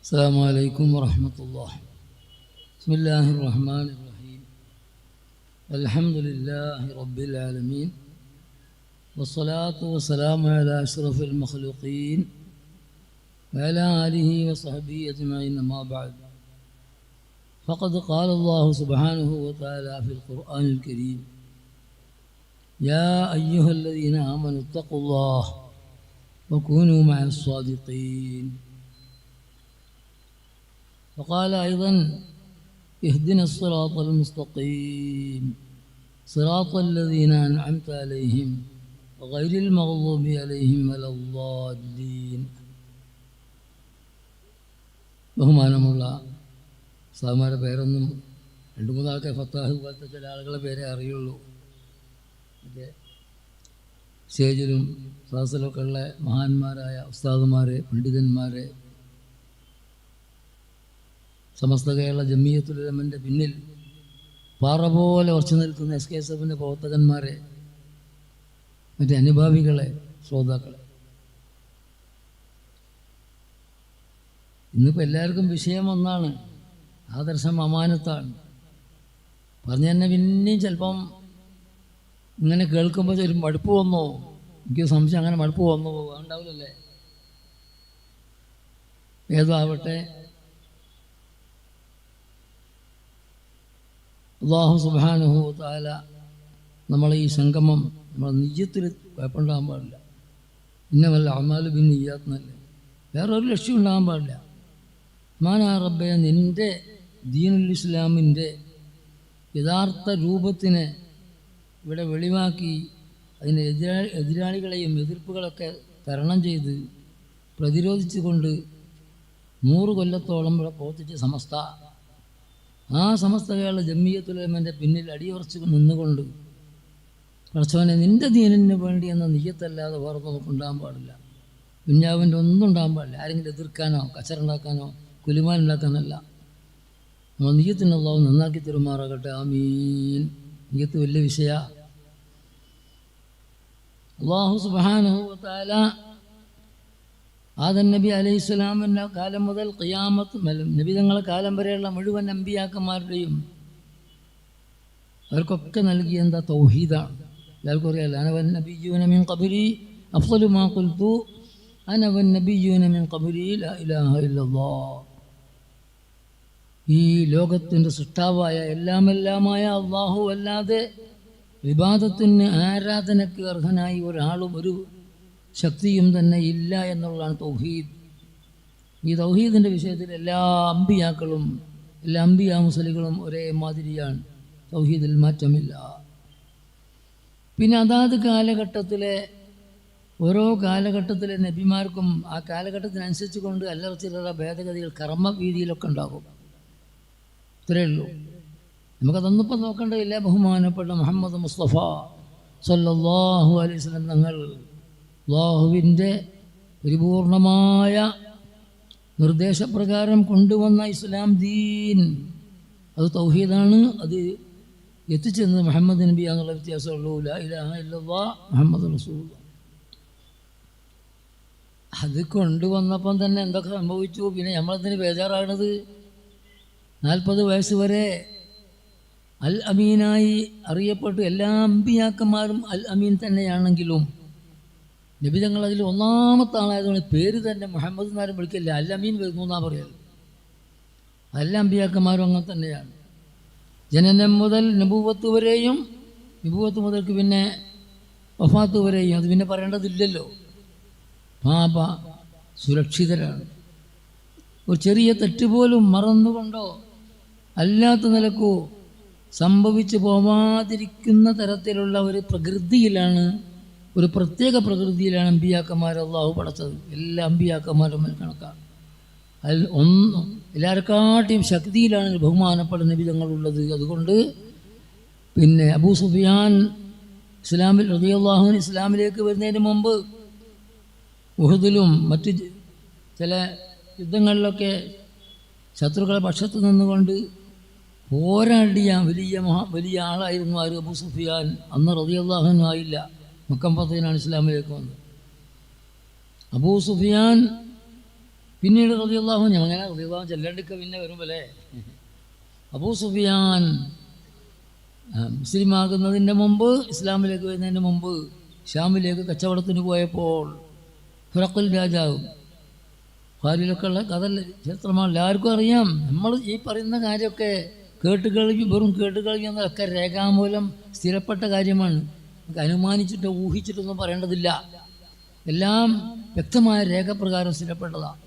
السلام عليكم ورحمة الله. بسم الله الرحمن الرحيم. الحمد لله رب العالمين، والصلاة والسلام على أشرف المخلوقين وعلى آله وصحبه أجمعين، ما بعد. فقد قال الله سبحانه وتعالى في القرآن الكريم: يا أيها الذين آمنوا اتقوا الله وكونوا مع الصادقين. وقال أيضا: اهدنا الصراط المستقيم صراط الذين أنعمت عليهم غير المغضوب عليهم ولا الضالين. ബഹുമാനമുള്ള സാമാരുടെ പേരൊന്നും രണ്ട് മൂന്നാൾക്ക് ഫത്താഹ് പോലത്തെ ചില ആളുകളെ പേരെ അറിയുള്ളൂ. മറ്റേ സ്റ്റേജിലും സദസ്സിലൊക്കെ ഉള്ള മഹാന്മാരായ ഉസ്താദുമാരെ, പണ്ഡിതന്മാരെ, സമസ്ത കേരള ജമിയത്തുൽ ഉലമയുടെ പിന്നിൽ പാറ പോലെ ഉറച്ചു നിൽക്കുന്ന SKSFന്റെ പ്രവർത്തകന്മാരെ, മറ്റ് അനുഭാവികളെ, ശ്രോതാക്കളെ, ഇന്നിപ്പോൾ എല്ലാവർക്കും വിഷയം ഒന്നാണ്: ആദർശം അമാനത്താണ്. പറഞ്ഞു തന്നെ പിന്നെയും ചിലപ്പം ഇങ്ങനെ കേൾക്കുമ്പോൾ ഒരു മടുപ്പ് വന്നോ, എനിക്ക് സംശയം അങ്ങനെ മടുപ്പ് വന്നോ, ഉണ്ടാവില്ലല്ലേ? ഏതോ ആവട്ടെ, അല്ലാഹു സുബ്ഹാനഹു വ തആല നമ്മളെ ഈ സംഗമം നമ്മളെ നിയ്യത്തിൽ കുഴപ്പമുണ്ടാകാൻ പാടില്ല. ഇന്നമൽ അഅ്മാലു ബിന്നിയ്യാത്ത് എന്നല്ലേ, വേറൊരു ലക്ഷ്യം ഉണ്ടാകാൻ പാടില്ല. മാനാ റബ്ബേ, നിൻ്റെ ദീനുൽ ഇസ്ലാമിൻ്റെ യഥാർത്ഥ രൂപത്തിനെ ഇവിടെ വെളിവാക്കി അതിന് എതിരാളികളെയും എതിർപ്പുകളൊക്കെ തരണം ചെയ്ത് പ്രതിരോധിച്ചുകൊണ്ട് 100 കൊല്ലത്തോളം ഇവിടെ പ്രവർത്തിച്ച സമസ്ത, ആ സമസ്ത കേരള ജമിയത്തുൽ ഉലമയുടെ പിന്നിൽ അടിയുറച്ച് നിന്നുകൊണ്ട് പടച്ചവനെ നിൻ്റെ ദീനിന് വേണ്ടി എന്ന നിയ്യത്തല്ലാതെ വേറെ നമുക്കുണ്ടാകാൻ പാടില്ല. ദുന്യാവിൻ്റെ ഒന്നും ഉണ്ടാകാൻ പാടില്ല. ആരെങ്കിലും എതിർക്കാനോ കച്ചറുണ്ടാക്കാനോ കുലുമാനുണ്ടാക്കാനല്ല. നമ്മൾ നിയ്യത്തിന് അല്ലാഹു നന്നാക്കി തരുമാറാകട്ടെ. ആമീൻ. നിയ്യത്ത് വലിയ വിഷയ. അല്ലാഹു സുബ്ഹാനഹു വ തആല ആദം നബി അലൈഹിസ്സലാമിൻ്റെ കാലം മുതൽ ഖിയാമത്ത് നബി തങ്ങളുടെ കാലം വരെയുള്ള മുഴുവൻ അമ്പിയാക്കന്മാരുടെയും അവർക്കൊക്കെ നൽകിയ എന്താ? തൗഹീദാണ്. എല്ലാവർക്കും അറിയാലോ. അന വന്നബിയ്യൂന മിൻ ഖബ്ലി അഫ്ളലു മാ ഖുൽതു അന വന്നബിയ്യൂന മിൻ ഖബ്ലി ലാ ഇലാഹ ഇല്ലല്ലാഹ്. ഈ ലോകത്തിൻ്റെ സൃഷ്ടാവായ എല്ലാമായ അല്ലാഹു അല്ലാതെ ഇബാദത്തിന്, ആരാധനയ്ക്ക് അർഹനായി ഒരാളും ഒരു ശക്തിയും തന്നെ ഇല്ല എന്നുള്ളതാണ് തൗഹീദ്. ഈ തൗഹീദിൻ്റെ വിഷയത്തിൽ എല്ലാ അമ്പിയാക്കളും എല്ലാ അമ്പിയാ മുസ്ലികളും ഒരേ മാതിരിയാണ്. തൗഹീദിൽ മാറ്റമില്ല. പിന്നെ അതാത് കാലഘട്ടത്തിലെ ഓരോ കാലഘട്ടത്തിലെ നബിമാർക്കും ആ കാലഘട്ടത്തിനനുസരിച്ച് കൊണ്ട് അല്ലറ ചില്ലറ ഭേദഗതികൾ കർമ്മവീതിയിലൊക്കെ ഉണ്ടാകും. ഇത്രയേ ഉള്ളൂ. നമുക്കതൊന്നിപ്പോൾ നോക്കേണ്ടതില്ല. ബഹുമാനപ്പെട്ട മുഹമ്മദ് മുസ്തഫ സല്ലല്ലാഹു അലൈഹി വസല്ലം തങ്ങൾ അല്ലാഹുവിൻ്റെ പരിപൂർണമായ നിർദ്ദേശപ്രകാരം കൊണ്ടുവന്ന ഇസ്ലാം ദീൻ അത് തൗഹീദാണ്. അത് എത്തിച്ചെന്നത് മുഹമ്മദ് നബി എന്നുള്ള വ്യത്യാസമുള്ളൂ. ലാ ഇലാഹ ഇല്ലല്ലാഹ് മുഹമ്മദ് റസൂലുള്ളാഹ്. അത് കൊണ്ടുവന്നപ്പം തന്നെ എന്തൊക്കെ സംഭവിച്ചു? പിന്നെ നമ്മളതിന് ബേജാറാകണത് 40 വയസ്സ് വരെ അൽ അമീനായി അറിയപ്പെട്ടു. എല്ലാ അമ്പിയാക്കന്മാരും അൽ അമീൻ തന്നെയാണെങ്കിലും നബി തങ്ങൾ അതിൽ ഒന്നാമത്തെ ആളായതുകൊണ്ട് പേര് തന്നെ മുഹമ്മദ് എന്നാരും വിളിക്കില്ല, അൽ അമീൻ വരുന്നു എന്നാ പറയൽ. എല്ലാ അമ്പിയാക്കന്മാരും അങ്ങനെ തന്നെയാണ്. ജനനം മുതൽ നബുവത്ത് വരെയും, നബുവത്ത് മുതൽക്ക് പിന്നെ വഫാത്ത് വരെയും, അത് പിന്നെ പറയേണ്ടതില്ലല്ലോ. പാപ സുരക്ഷിതരാണ്. ഒരു ചെറിയ തെറ്റ് പോലും മറന്നുകൊണ്ടോ അല്ലാത്ത നിലക്കോ സംഭവിച്ചു പോവാതിരിക്കുന്ന തരത്തിലുള്ള ഒരു പ്രകൃതിയിലാണ്, ഒരു പ്രത്യേക പ്രകൃതിയിലാണ് അമ്പിയാക്കന്മാരെ അല്ലാഹു പടച്ചത്. എല്ലാ അമ്പിയാക്കന്മാരും കണക്കാണ്. അതിൽ എല്ലാവരെക്കാട്ടിയും ശക്തിയിലാണ് ബഹുമാനപ്പെട്ട നബി തങ്ങളുള്ളത്. അതുകൊണ്ട് പിന്നെ അബൂ സുഫിയാൻ ഇസ്ലാമിൽ റളിയല്ലാഹു അൻഹു ഇസ്ലാമിലേക്ക് വരുന്നതിന് മുമ്പ് ഉഹദിലും മറ്റ് ചില യുദ്ധങ്ങളിലൊക്കെ ശത്രുക്കളെ പക്ഷത്ത് നിന്നുകൊണ്ട് പോരാടിയ വലിയ ആളായിരുന്നു ആര്? അബൂ സുഫിയാൻ. അന്ന് റളിയല്ലാഹു അൻഹു ആയില്ല, മക്കം ഫതഹിനാണ് ഇസ്ലാമിലേക്ക് വന്നത്. അബൂ സുഫിയാൻ പിന്നീട് റളിയല്ലാഹു അൻഹു അങ്ങനെ റളിയല്ലാഹു ചെല്ലണ്ടിക്ക പിന്നെ വരുമ്പോഴേ അബൂ സുഫിയാൻ മുസ്ലിമാകുന്നതിൻ്റെ മുമ്പ്, ഇസ്ലാമിലേക്ക് വരുന്നതിന് മുമ്പ് ഷാമിലേക്ക് കച്ചവടത്തിന് പോയപ്പോൾ ഹിറഖൽ രാജാവ്, ഭാര്യയിലൊക്കെ ഉള്ള കഥ ചരിത്രമാണ്, എല്ലാവർക്കും അറിയാം. നമ്മൾ ഈ പറയുന്ന കാര്യമൊക്കെ കേട്ടുകേൾവി, വെറും കേട്ടുകേൾവി എന്നതൊക്കെ രേഖാമൂലം സ്ഥിരപ്പെട്ട കാര്യമാണ്. നമുക്ക് അനുമാനിച്ചിട്ടോ ഊഹിച്ചിട്ടൊന്നും പറയേണ്ടതില്ല. എല്ലാം വ്യക്തമായ രേഖപ്രകാരം സ്ഥിരപ്പെട്ടതാണ്.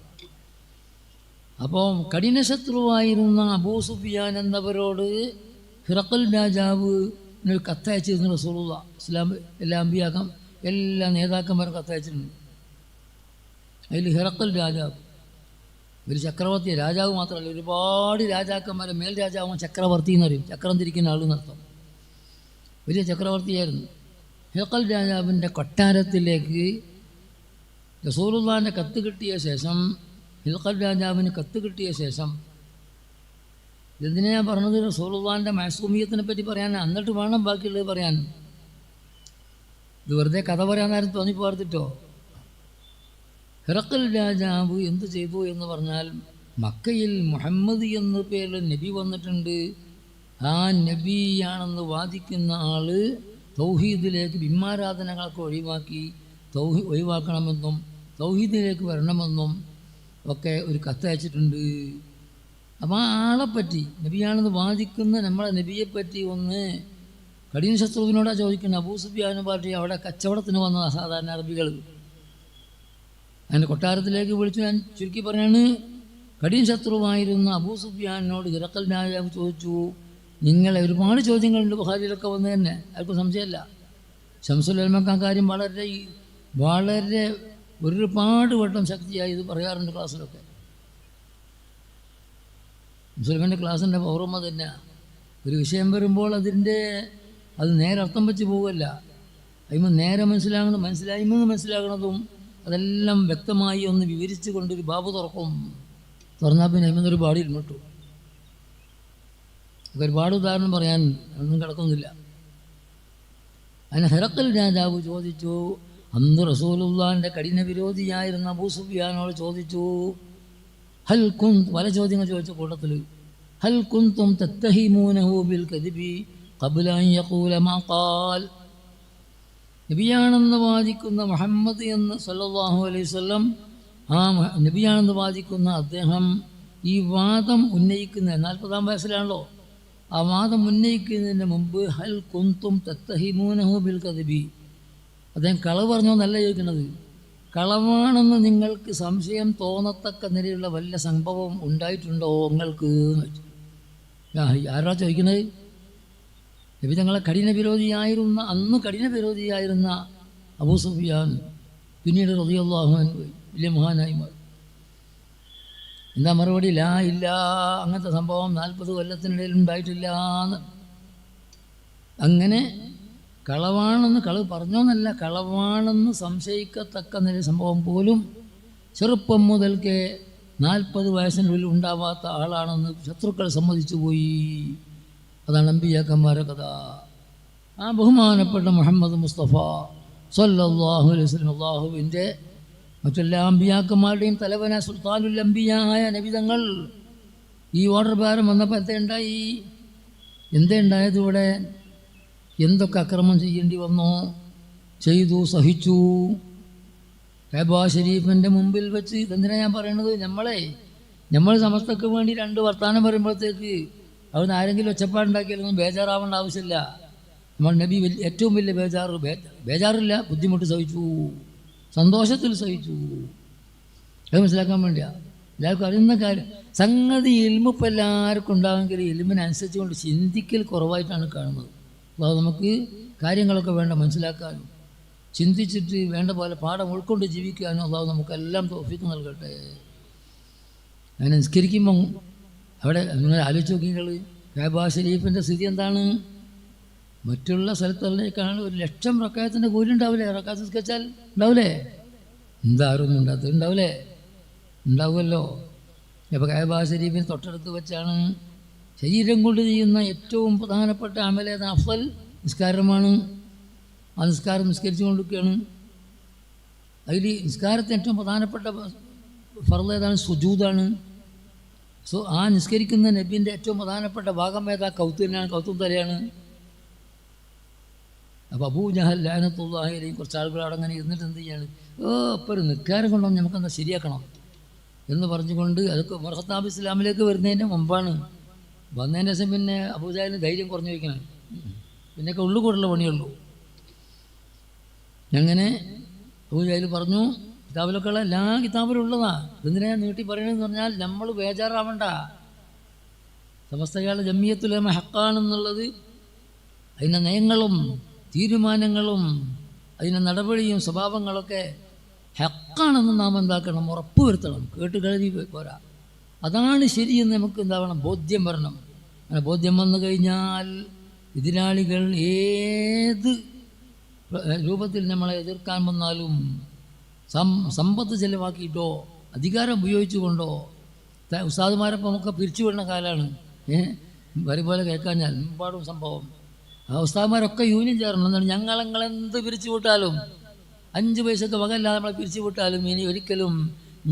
അപ്പോൾ കഠിനശത്രുവായിരുന്ന അബൂ സുഫിയാൻ എന്നവരോട് ഹിറഖൽ രാജാവ് ഒരു കത്തയച്ചിരുന്നു റസൂലുള്ളാഹി. ഇസ്ലാം എല്ലാ അമ്പിയാക്കം എല്ലാ നേതാക്കന്മാരും കത്തയച്ചിട്ടുണ്ട്. അതിൽ ഹിറഖൽ രാജാവ് ഒരു ചക്രവർത്തി, രാജാവ് മാത്രമല്ല, ഒരുപാട് രാജാക്കന്മാരെ മേൽ രാജാവും ചക്രവർത്തി എന്ന് പറയും. ചക്രം തിരിക്കുന്ന ആളെന്നർത്ഥം. വലിയ ചക്രവർത്തിയായിരുന്നു. ഹിറഖൽ രാജാവിൻ്റെ കൊട്ടാരത്തിലേക്ക് റസൂലുള്ളാഹിൻ്റെ കത്ത് കിട്ടിയ ശേഷം, ഹിറഖൽ രാജാവിന് കത്ത് കിട്ടിയ ശേഷം, ഇതെന്തിനാ ഞാൻ പറഞ്ഞത്? റസൂലുള്ളാഹിൻ്റെ മഅസൂമിയത്തിനെ പറ്റി പറയാൻ, എന്നിട്ട് വേണം ബാക്കിയുള്ളത് പറയാൻ. ഇത് വെറുതെ കഥ പറയാൻ നേരം തോന്നിപ്പോർത്തിട്ടോ. ഹിറഖൽ രാജാവ് എന്ത് ചെയ്തു എന്ന് പറഞ്ഞാൽ, മക്കയിൽ മുഹമ്മദ് എന്ന പേരിൽ നബി വന്നിട്ടുണ്ട്. ആ നബിയാണെന്ന് വാദിക്കുന്ന ആൾ തൗഹീദിലേക്ക്, ബിംബാരാധനകളൊക്കെ ഒഴിവാക്കണമെന്നും തൗഹീദിലേക്ക് വരണമെന്നും ഒക്കെ ഒരു കത്തയച്ചിട്ടുണ്ട്. അപ്പോൾ ആ ആളെപ്പറ്റി, നബിയാണെന്ന് വാദിക്കുന്ന നമ്മളെ നബിയെപ്പറ്റി ഒന്ന് കഠിന ശത്രുവിനോടാണ് ചോദിക്കുന്നത്. അബൂ സുഫിയാൻ പാർട്ടി അവിടെ കച്ചവടത്തിന് വന്നതാണ് സാധാരണ അറബികൾ. അതിൻ്റെ കൊട്ടാരത്തിലേക്ക് വിളിച്ചു. ഞാൻ ചുരുക്കി പറയാണ്, കഠിന ശത്രുവായിരുന്ന അബൂ സുഫിയാനോട് ഹിറഖൽ രാജാവ് ചോദിച്ചു, നിങ്ങളെ ഒരുപാട് ചോദ്യങ്ങളുണ്ട് ബുഖാരിയിലൊക്കെ വന്ന് തന്നെ, ആർക്കും സംശയമല്ല. ശംസുൽ ഉലമക്ക് ആ കാര്യം വളരെ ഒരുപാട് വട്ടം ശക്തിയായി ഇത് പറയാറുണ്ട് ക്ലാസ്സിലൊക്കെ. മുസ്ലിമിൻ്റെ ക്ലാസ്സിൻ്റെ ഓർമ്മ തന്നെ. ഒരു വിഷയം വരുമ്പോൾ അത് നേരെ അർത്ഥം വെച്ച് പോവുകയല്ല. അതിന് നേരെ മനസ്സിലാകണതും അതെല്ലാം വ്യക്തമായി ഒന്ന് വിവരിച്ചു കൊണ്ടൊരു ബാബു തുറന്നാൽ പിന്നെ അതിനൊരു പാടി ഇരുന്നിട്ടു. ഒരുപാട് ഉദാഹരണം പറയാൻ ഒന്നും കിടക്കുന്നില്ല. അതിന് ഹിറഖൽ രാജാവ് ചോദിച്ചു, അന്ന് റസൂലുള്ളാഹിൻ്റെ കഠിന വിരോധിയായിരുന്ന അബൂ സുഫിയാനോട് ചോദിച്ചു, പല ചോദ്യങ്ങൾ ചോദിച്ച കൂട്ടത്തിൽ, ഹൽ കുന്തും തത്തഹിമൂനഹു ബിൽ കദിബി ഖബ്ല അൻ യഖൂല മാ ഖാൽ. നബിയാണെന്ന് വാദിക്കുന്ന മുഹമ്മദ് എന്ന് സല്ലല്ലാഹു അലൈഹി വസല്ലം, ആ നബിയാണെന്ന് വാദിക്കുന്ന അദ്ദേഹം ഈ വാദം ഉന്നയിക്കുന്ന 40-ാം വയസ്സിലാണല്ലോ, ആ വാദം ഉന്നയിക്കുന്നതിന് മുമ്പ് ഹൽ കുന്തും തത്തഹിമൂനഹു ബിൽ കദിബി, അദ്ദേഹം കളവ് പറഞ്ഞോ എന്നല്ല ചോദിക്കുന്നത്, കളവാണെന്ന് നിങ്ങൾക്ക് സംശയം തോന്നത്തക്ക നിലയിലുള്ള വല്ല സംഭവം ഉണ്ടായിട്ടുണ്ടോ നിങ്ങൾക്ക് എന്ന് വെച്ചു. ആരാ ചോദിക്കുന്നത്? നബി തങ്ങളെ കഠിന വിരോധിയായിരുന്ന അബൂ സുഫിയാൻ പിന്നീട് റളിയല്ലാഹു അൻഹു വലിയ മഹാനായി മാറി. എന്താ മറുപടി? ഇല്ല, അങ്ങനത്തെ സംഭവം 40 കൊല്ലത്തിനിടയിൽ ഉണ്ടായിട്ടില്ല എന്ന്. അങ്ങനെ കളവ് പറഞ്ഞോന്നല്ല, കളവാണെന്ന് സംശയിക്കത്തക്ക നില സംഭവം പോലും ചെറുപ്പം മുതൽക്കേ 40 വയസ്സിനുള്ളിൽ ഉണ്ടാവാത്ത ആളാണെന്ന് ശത്രുക്കൾ സമ്മതിച്ചു പോയി. അതാണ് അമ്പിയാക്കന്മാരെ കഥ. ആ ബഹുമാനപ്പെട്ട മുഹമ്മദ് മുസ്തഫ സ്വല്ലല്ലാഹു അലൈഹി വസല്ലം, അല്ലാഹുവിൻ്റെ മറ്റെല്ലാ അമ്പിയാക്കന്മാരുടെയും തലവന സുൽത്താനുൽ അംബിയായ നബി തങ്ങൾ ഈ ഓർഡർ പ്രകാരം വന്നപ്പോൾ എന്തേ ഉണ്ടായത്? ഇവിടെ എന്തൊക്കെ അക്രമം ചെയ്യേണ്ടി വന്നോ? ചെയ്തു, സഹിച്ചു. കഅബ ഷരീഫിൻ്റെ മുമ്പിൽ വെച്ച്, ഇതെന്തിനാണ് ഞാൻ പറയണത്? നമ്മൾ സമസ്തക്ക് വേണ്ടി 2 വർത്താനം പറയുമ്പോഴത്തേക്ക് അവിടുന്ന് ആരെങ്കിലും ഒച്ചപ്പാടുണ്ടാക്കിയാലൊന്നും ബേജാറാവേണ്ട ആവശ്യമില്ല. നമ്മൾ നബി ഏറ്റവും വലിയ ബേജാറില്ല, ബുദ്ധിമുട്ട് സഹിച്ചു, സന്തോഷത്തിൽ സഹിച്ചു. അത് മനസ്സിലാക്കാൻ വേണ്ടിയാണ്. എല്ലാവർക്കും അറിയുന്ന കാര്യം. സംഗതി ഇൽമിപ്പോൾ എല്ലാവർക്കും ഉണ്ടാകുമെങ്കിൽ ഇൽമിനനുസരിച്ച് കൊണ്ട് ചിന്തിക്കൽ കുറവായിട്ടാണ് കാണുന്നത്. അപ്പോൾ നമുക്ക് കാര്യങ്ങളൊക്കെ വേണ്ട മനസ്സിലാക്കാനും ചിന്തിച്ചിട്ട് വേണ്ട പോലെ പാഠം ഉൾക്കൊണ്ട് ജീവിക്കാനും അള്ളാഹു നമുക്കെല്ലാം തൗഫീഖ് നൽകട്ടെ. അങ്ങനെ നിസ്കരിക്കുമ്പം അവിടെ നിങ്ങൾ ആലോചിച്ച് നോക്കിങ്ങൾ, കഅബ ഷരീഫിൻ്റെ സ്ഥിതി എന്താണ്? മറ്റുള്ള സ്ഥലത്തുള്ളേക്കാണ് 1,00,000 റക്അത്തിൻ്റെ കൂലി ഉണ്ടാവില്ലേ? റക്അത്ത് നിസ്കരിച്ചാൽ ഉണ്ടാവില്ലേ? എന്താരും ഉണ്ടാകത്ത് ഉണ്ടാവുമല്ലോ. അപ്പോൾ കഅബ ഷരീഫിന് തൊട്ടടുത്ത് വെച്ചാണ് ശരീരം കൊണ്ട് ചെയ്യുന്ന ഏറ്റവും പ്രധാനപ്പെട്ട അമലേത അഫ്ളൽ നിസ്കാരമാണ്. ആ നിസ്കാരം നിസ്കരിച്ചു കൊണ്ടിരിക്കുകയാണ്. അതിൽ നിസ്കാരത്തിന് ഏറ്റവും പ്രധാനപ്പെട്ട ഫർള് ഏതാണ്? സുജൂദാണ്. ആ നിസ്കരിക്കുന്ന നബീൻ്റെ ഏറ്റവും പ്രധാനപ്പെട്ട ഭാഗം ഏതാ? കൗത്ത് തന്നെയാണ്, കൗത്തും തലയാണ്. അപ്പോൾ അബൂ ജഹൽ ലഅനത്തുല്ലാഹി അലൈഹി കുറച്ച് ആളുകൾ അവിടെ അങ്ങനെ ഇരുന്നിട്ട് എന്ത് ചെയ്യാണ്, ഇപ്പോൾ ഒരു നിൽക്കാരം കൊണ്ടൊന്നും നമുക്കെന്താ ശരിയാക്കണം എന്ന് പറഞ്ഞുകൊണ്ട്, അതൊക്കെ ഉമർ ഖത്താബ് ഇസ്ലാമിലേക്ക് വരുന്നതിൻ്റെ മുമ്പാണ്. വന്നതിന് ശേഷം പിന്നെ അബൂ ജഹലിന് ധൈര്യം കുറഞ്ഞു വയ്ക്കണം, പിന്നെയൊക്കെ ഉള്ളു കൂടുള്ള പണിയുള്ളൂ. അങ്ങനെ അബൂ ജഹൽ പറഞ്ഞു, കിതാബിലൊക്കെ ഉള്ള എല്ലാ കിതാബിലും ഉള്ളതാണ്. ഇതെന്തിനാ നീട്ടി പറയണമെന്ന് പറഞ്ഞാൽ നമ്മൾ ബേജാറാവണ്ട. സമസ്തകളുടെ ജമിയത്തുൽ ഉലമ ഹക്കാണെന്നുള്ളത്, അതിൻ്റെ നയങ്ങളും തീരുമാനങ്ങളും അതിൻ്റെ നടപടിയും സ്വഭാവങ്ങളൊക്കെ ഹക്കാണെന്ന് നാം എന്താക്കണം, ഉറപ്പ് വരുത്തണം. കേട്ട് കരുതി പോരാ, അതാണ് ശരിയെന്ന് നമുക്ക് എന്താവണം, ബോധ്യം വരണം. അങ്ങനെ ബോധ്യം വന്നു കഴിഞ്ഞാൽ എതിരാളികൾ ഏത് രൂപത്തിൽ നമ്മളെ എതിർക്കാൻ വന്നാലും സമ്പത്ത് ചെലവാക്കിയിട്ടോ അധികാരം ഉപയോഗിച്ചുകൊണ്ടോ, ഉസ്താദുമാരപ്പം ഒക്കെ പിരിച്ചുവിടുന്ന കാലമാണ്. വരി പോലെ കേൾക്കാഞ്ഞാൽ മുമ്പാടും സംഭവം. ആ ഉസ്താദുമാരൊക്കെ യൂണിയൻ ചേർന്നു. എന്താണ്, ഞങ്ങളെന്ത് പിരിച്ചു വിട്ടാലും 5 പൈസക്ക് വകയില്ലാതെ നമ്മളെ പിരിച്ചു വിട്ടാലും ഇനി ഒരിക്കലും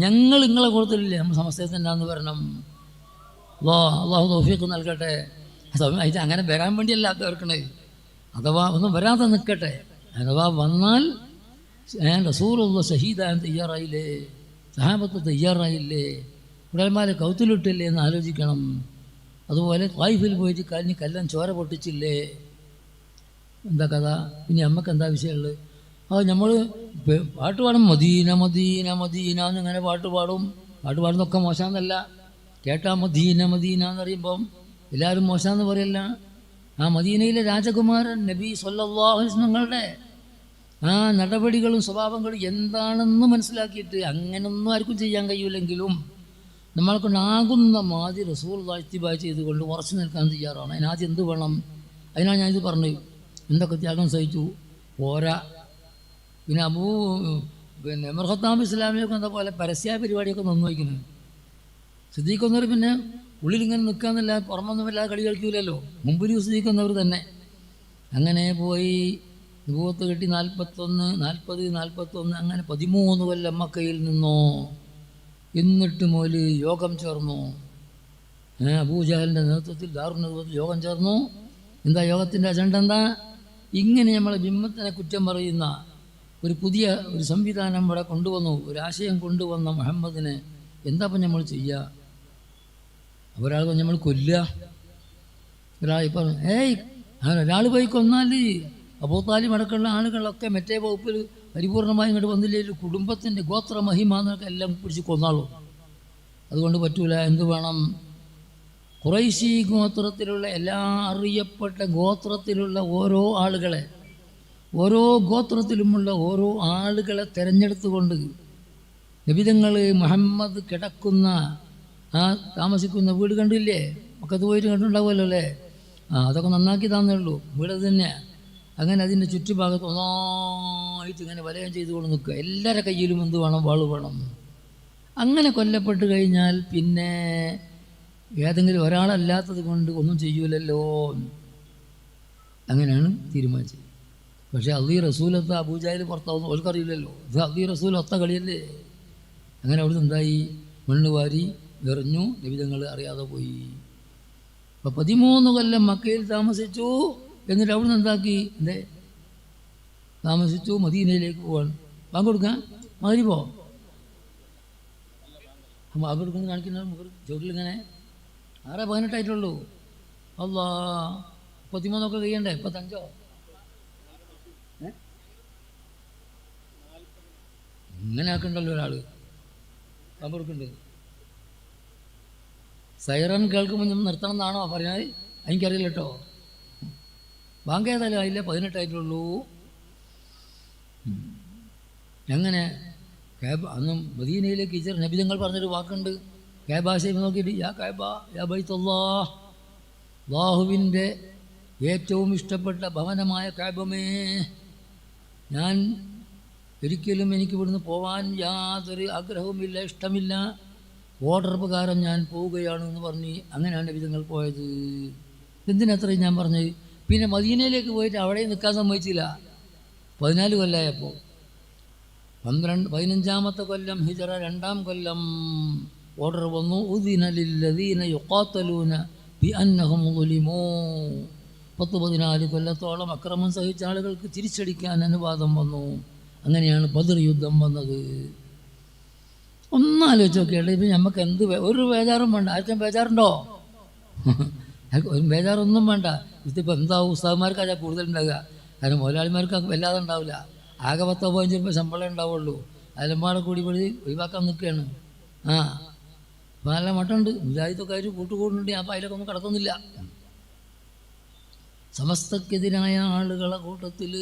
ഞങ്ങൾ നിങ്ങളെ കൊടുത്തില്ലേ, നമ്മൾ സമസ്തയിൽ തന്നെയാണെന്ന് പറയണം. അള്ളാഹു തൗഫീഖ് നൽകട്ടെ. ഇത് അങ്ങനെ വരാൻ വേണ്ടിയല്ല കേൾക്കണേ, അഥവാ ഒന്നും വരാതെ നിൽക്കട്ടെ. അഥവാ വന്നാൽ റസൂലുള്ള ഷഹീദാൻ തയ്യാറായില്ലേ, സഹാബത്ത് തയ്യാറായില്ലേ, ഉടൽമാരെ കൗത്തിലിട്ടില്ലേ എന്ന് ആലോചിക്കണം. അതുപോലെ ത്വായിഫിൽ പോയിട്ട് കല്ലൻ ചോര പൊട്ടിച്ചില്ലേ, എന്താ കഥ? പിന്നെ നമുക്ക് എന്താ വിഷയമുള്ളത്? നമ്മൾ പാട്ട് പാടും, മദീന മദീന മദീന എന്നിങ്ങനെ പാട്ട് പാടുന്നതൊക്കെ മോശമെന്നല്ല. കേട്ടാ മദീന മദീന എന്നറിയുമ്പം എല്ലാവരും മോശമെന്ന് പറയല്ല. ആ മദീനയിലെ രാജകുമാരൻ നബി സല്ലല്ലാഹു അലൈഹി വസല്ലം തങ്ങളുടെ ആ നടപടികളും സ്വഭാവങ്ങളും എന്താണെന്ന് മനസ്സിലാക്കിയിട്ട്, അങ്ങനൊന്നും ആർക്കും ചെയ്യാൻ കഴിയില്ലെങ്കിലും നമ്മൾക്കൊണ്ടാകുന്ന മാതി റസൂലുള്ളാഹി ഇത്തിബാഅ് ചെയ്തുകൊണ്ട് ഉറച്ചു നിൽക്കാൻ തയ്യാറാണ്. അതിനാദ്യം എന്ത് വേണം? അതിനാണ് ഞാനിത് പറഞ്ഞു, എന്തൊക്കെ ത്യാഗം സഹിച്ചു പോരാ. പിന്നെ ഉമർ ഖത്താബ് ഇസ്ലാമിലേക്ക് എന്താ പോലെ പരസ്യ പരിപാടിയൊക്കെ നിന്ന് വയ്ക്കുന്നത്. സിദ്ദീഖുന്നവർ പിന്നെ ഉള്ളിലിങ്ങനെ നിൽക്കാന്നല്ല, പുറമൊന്നുമില്ലാതെ കളി കളിക്കൂലല്ലോ. മുമ്പിൽ സിദ്ദീഖുന്നവർ തന്നെ അങ്ങനെ പോയി നുബുവത്ത് കിട്ടി 41, 40, 41, അങ്ങനെ 13 കൊല്ലം മക്കയിൽ നിന്നോ. എന്നിട്ട് മോല് യോഗം ചേർന്നു. അബൂ ജഹലിൻ്റെ നേതൃത്വത്തിൽ ദാറുന്നതുവത്തിൽ യോഗം ചേർന്നു. എന്താ യോഗത്തിൻ്റെ അജണ്ട? എന്താ? ഇങ്ങനെ നമ്മളെ ബിംബത്തിനെ കുറ്റം പറയുന്ന ഒരു പുതിയ ഒരു സംവിധാനം ഇവിടെ കൊണ്ടുവന്നു, ഒരു ആശയം കൊണ്ടുവന്ന മുഹമ്മദിനെ എന്താ ഇപ്പം നമ്മൾ ചെയ്യുക? ഒരാൾ നമ്മൾ കൊല്ലുക. ഒരാൾ ഇപ്പം അങ്ങനെ ഒരാൾ പോയി കൊന്നാൽ അബൂ താലിബ് അടക്കമുള്ള ആളുകളൊക്കെ മറ്റേ വകുപ്പിൽ പരിപൂർണമായി ഇങ്ങോട്ട് വന്നില്ലെങ്കിൽ കുടുംബത്തിൻ്റെ ഗോത്ര മഹിമ എന്നൊക്കെ എല്ലാം പിടിച്ച് കൊന്നാളും. അതുകൊണ്ട് പറ്റൂല. എന്ത് വേണം? ഖുറൈശി ഗോത്രത്തിലുള്ള എല്ലാ അറിയപ്പെട്ട ഗോത്രത്തിലുള്ള ഓരോ ആളുകളെ, ഓരോ ഗോത്രത്തിലുമുള്ള ഓരോ ആളുകളെ തിരഞ്ഞെടുത്തുകൊണ്ട് നബിതങ്ങൾ മുഹമ്മദ് കിടക്കുന്ന ആ താമസിക്കുന്ന വീട് കണ്ടില്ലേ? മക്കത്ത് പോയിട്ട് കണ്ടിട്ടുണ്ടാവുമല്ലോ അല്ലേ? അതൊക്കെ നന്നാക്കി തന്നേ ഉള്ളൂ, വീട് തന്നെ. അങ്ങനെ അതിൻ്റെ ചുറ്റുഭാഗത്ത് ഒന്നായിട്ട് ഇങ്ങനെ വലയം ചെയ്തുകൊണ്ട് നിൽക്കുക. എല്ലാവരുടെ കയ്യിലും എന്ത് വേണം? വാള് വേണം. അങ്ങനെ കൊല്ലപ്പെട്ട് കഴിഞ്ഞാൽ പിന്നെ ഏതെങ്കിലും ഒരാളല്ലാത്തത് കൊണ്ട് ഒന്നും ചെയ്യൂലല്ലോ. അങ്ങനെയാണ് തീരുമാനിച്ചത്. പക്ഷേ അള്ളി റസൂലൊത്ത അബൂജാഹിൽ പുറത്താവുന്നു ഓർക്കറിയില്ലല്ലോ. ഇത് അള്ളി റസൂൽ ഒത്ത കളിയല്ലേ. അങ്ങനെ അവിടുന്ന് എന്തായി? മണ്ണ് വാരി എറിഞ്ഞു. നബിതങ്ങൾ അറിയാതെ പോയി. അപ്പോൾ 13 കൊല്ലം മക്കയിൽ താമസിച്ചു. എന്നിട്ട് അവിടുന്ന് എന്താക്കി? താമസിച്ചു മദീനയിലേക്ക് പോവാണ്. ബാങ്ക് കൊടുക്കാൻ മഗ്‌രിബോ ബാങ്ക് കൊടുക്കുന്നത് കാണിക്കുന്ന ചുവട്ടിലിങ്ങനെ 6:18 അല്ലാ 13 കഴിയണ്ടേ? 45 ഇങ്ങനെ ആക്കണ്ടല്ലോ ഒരാൾ. ബാങ്ക് കൊടുക്കുന്നുണ്ട്. സൈറൻ കേൾക്കുമ്പോൾ ഞാൻ നിർത്തണം എന്നാണോ പറഞ്ഞാൽ? എനിക്കറിയില്ല കേട്ടോ. ബാങ്ക് ഏതായാലും ആയില്ല, 18 എങ്ങനെ അന്ന് മദീനയിലേക്ക് നബിതങ്ങൾ പറഞ്ഞൊരു വാക്കുണ്ട്. കഅബ ശൈബ് നോക്കിയിട്ട് യാ കഅബ യാ ബൈത്തുല്ലാഹ്, അല്ലാഹുവിൻ്റെ ഏറ്റവും ഇഷ്ടപ്പെട്ട ഭവനമായ കഅബമേ, ഞാൻ ഒരിക്കലും എനിക്ക് ഇവിടുന്ന് പോവാൻ യാതൊരു ആഗ്രഹവുമില്ല, ഇഷ്ടമില്ല, ഓർഡർ പ്രകാരം ഞാൻ പോവുകയാണെന്ന് പറഞ്ഞ് അങ്ങനെയാണ് നബിതങ്ങൾ പോയത്. എന്തിനത്രയും ഞാൻ പറഞ്ഞത്? പിന്നെ മദീനയിലേക്ക് പോയിട്ട് അവിടെ നിൽക്കാൻ സമ്മതിച്ചില്ല. 14 കൊല്ലമായപ്പോൾ 15-ാമത്തെ കൊല്ലം ഹിജറ 2-ാം കൊല്ലം ഓർഡർ വന്നു, ഉദിന ലില്ലദീന യുഖാതലൂന ബിഅന്നഹും ളുലിമൂ. 14 കൊല്ലത്തോളം അക്രമം സഹിച്ച ആളുകൾക്ക് തിരിച്ചടിക്കാൻ അനുവാദം വന്നു. അങ്ങനെയാണ് ബദർ യുദ്ധം വന്നത്. ഒന്നാലോചിച്ച് നോക്കിയാൽ ഇപ്പം നമുക്ക് എന്ത് ഒരു ബേജാറും വേണ്ട. ആർക്കും ബേജാറുണ്ടോ? ഒരു ബേജാറൊന്നും വേണ്ട. ഇതിപ്പോൾ എന്താവും? ഉസ്താദന്മാർക്ക് അതാ കൂടുതലുണ്ടാകുക. കാരണം മുതലാളിമാർക്ക് വല്ലാതെ ഉണ്ടാവില്ല. ആകെ 10-15 രൂപ ശമ്പളം ഉണ്ടാവുള്ളൂ. അതിലമ്പാടെ കൂടി ഒഴിവാക്കാൻ നിൽക്കുകയാണ്. അപ്പോൾ നല്ല മട്ടുണ്ട്. മുജാഹിദൊക്കെ ആയിട്ട് കൂട്ടുകൂടുന്നുണ്ട്. അപ്പോൾ അതിലൊക്കെ ഒന്നും കിടക്കുന്നില്ല. സമസ്തക്കെതിരായ ആളുകളെ കൂട്ടത്തിൽ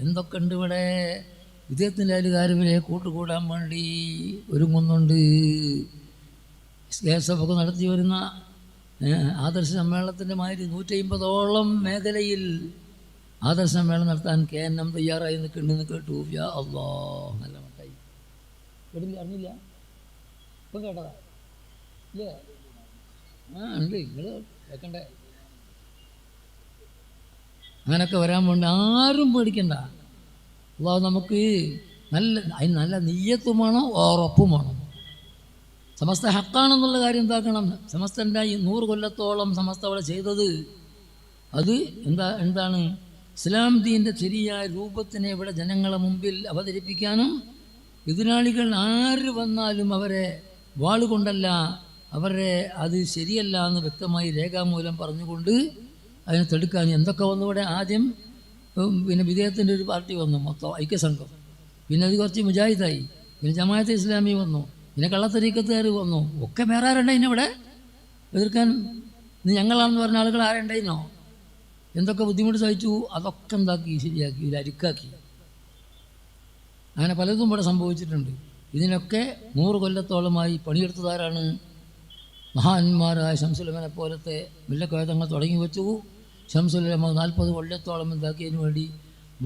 എന്തൊക്കെ ഉണ്ട് ഇവിടെ? വിദേഹത്തിൻ്റെ അയലുകാരുവിലെ കൂട്ടുകൂടാൻ വേണ്ടി ഒരുങ്ങുന്നുണ്ട്. SKSF ഒക്കെ നടത്തി വരുന്ന ആദർശ സമ്മേളനത്തിൻ്റെ മാതിരി 150ഓളം മേഖലയിൽ ആദർശ സമ്മേളനം നടത്താൻ KNM തയ്യാറായി നിൽക്കുന്നുണ്ടെന്ന് കേട്ടു. യാ അല്ലാഹ്, നല്ല മട്ടായി. കേട്ടില്ല? അറിഞ്ഞില്ല? ഇപ്പം കേട്ടതാ ഇല്ലേ? ഉണ്ട്. നിങ്ങൾ കേൾക്കണ്ടേ? അങ്ങനെയൊക്കെ വരാൻ വേണ്ടി ആരും പേടിക്കണ്ട. അല്ലാഹു നമുക്ക് അതിന് നല്ല നിയ്യത്തും വേണം, ഉറപ്പും വേണം. സമസ്ത ഹക്കാണെന്നുള്ള കാര്യം എന്താക്കണം? സമസ്തൻ്റെ 100 കൊല്ലത്തോളം സമസ്ത അവിടെ ചെയ്തത് അത് എന്താണ്? ഇസ്ലാം ദീൻ്റെ ശരിയായ രൂപത്തിനെ ഇവിടെ ജനങ്ങളെ മുമ്പിൽ അവതരിപ്പിക്കാനും, എതിരാളികൾ ആര് വന്നാലും അവരെ വാളുകൊണ്ടല്ല, അവരെ അത് ശരിയല്ല എന്ന് വ്യക്തമായി രേഖാമൂലം പറഞ്ഞുകൊണ്ട് അതിനെ തടുക്കാൻ എന്തൊക്കെ വന്നു ഇവിടെ? ആദ്യം പിന്നെ വിദേഹത്തിൻ്റെ ഒരു പാർട്ടി വന്നു, മൊത്തം ഐക്യസംഘം. പിന്നെ അത് കുറച്ച് മുജാഹിദായി. പിന്നെ ജമാഅത്തെ ഇസ്ലാമി വന്നു. പിന്നെ കള്ളത്തരീക്കത്തുകാർ വന്നു. ഒക്കെ വേറെ ആരുണ്ടായിനോ ഇവിടെ എതിർക്കാൻ? ഇത് ഞങ്ങളാണെന്ന് പറഞ്ഞ ആളുകൾ ആരുണ്ടായിനോ? എന്തൊക്കെ ബുദ്ധിമുട്ട് സഹിച്ചു, അതൊക്കെ എന്താക്കി? ശരിയാക്കി, ഒരു അരിക്കാക്കി. അങ്ങനെ പലതും ഇവിടെ സംഭവിച്ചിട്ടുണ്ട്. ഇതിനൊക്കെ 100 കൊല്ലത്തോളമായി പണിയെടുത്തതാരാണ്? മഹാന്മാരായ ശംസുലമനെ പോലത്തെ മുല്ലക്കോയതങ്ങൾ തുടങ്ങി വെച്ചു. ശംസുലമ 40 കൊല്ലത്തോളം എന്താക്കിയതിനു വേണ്ടി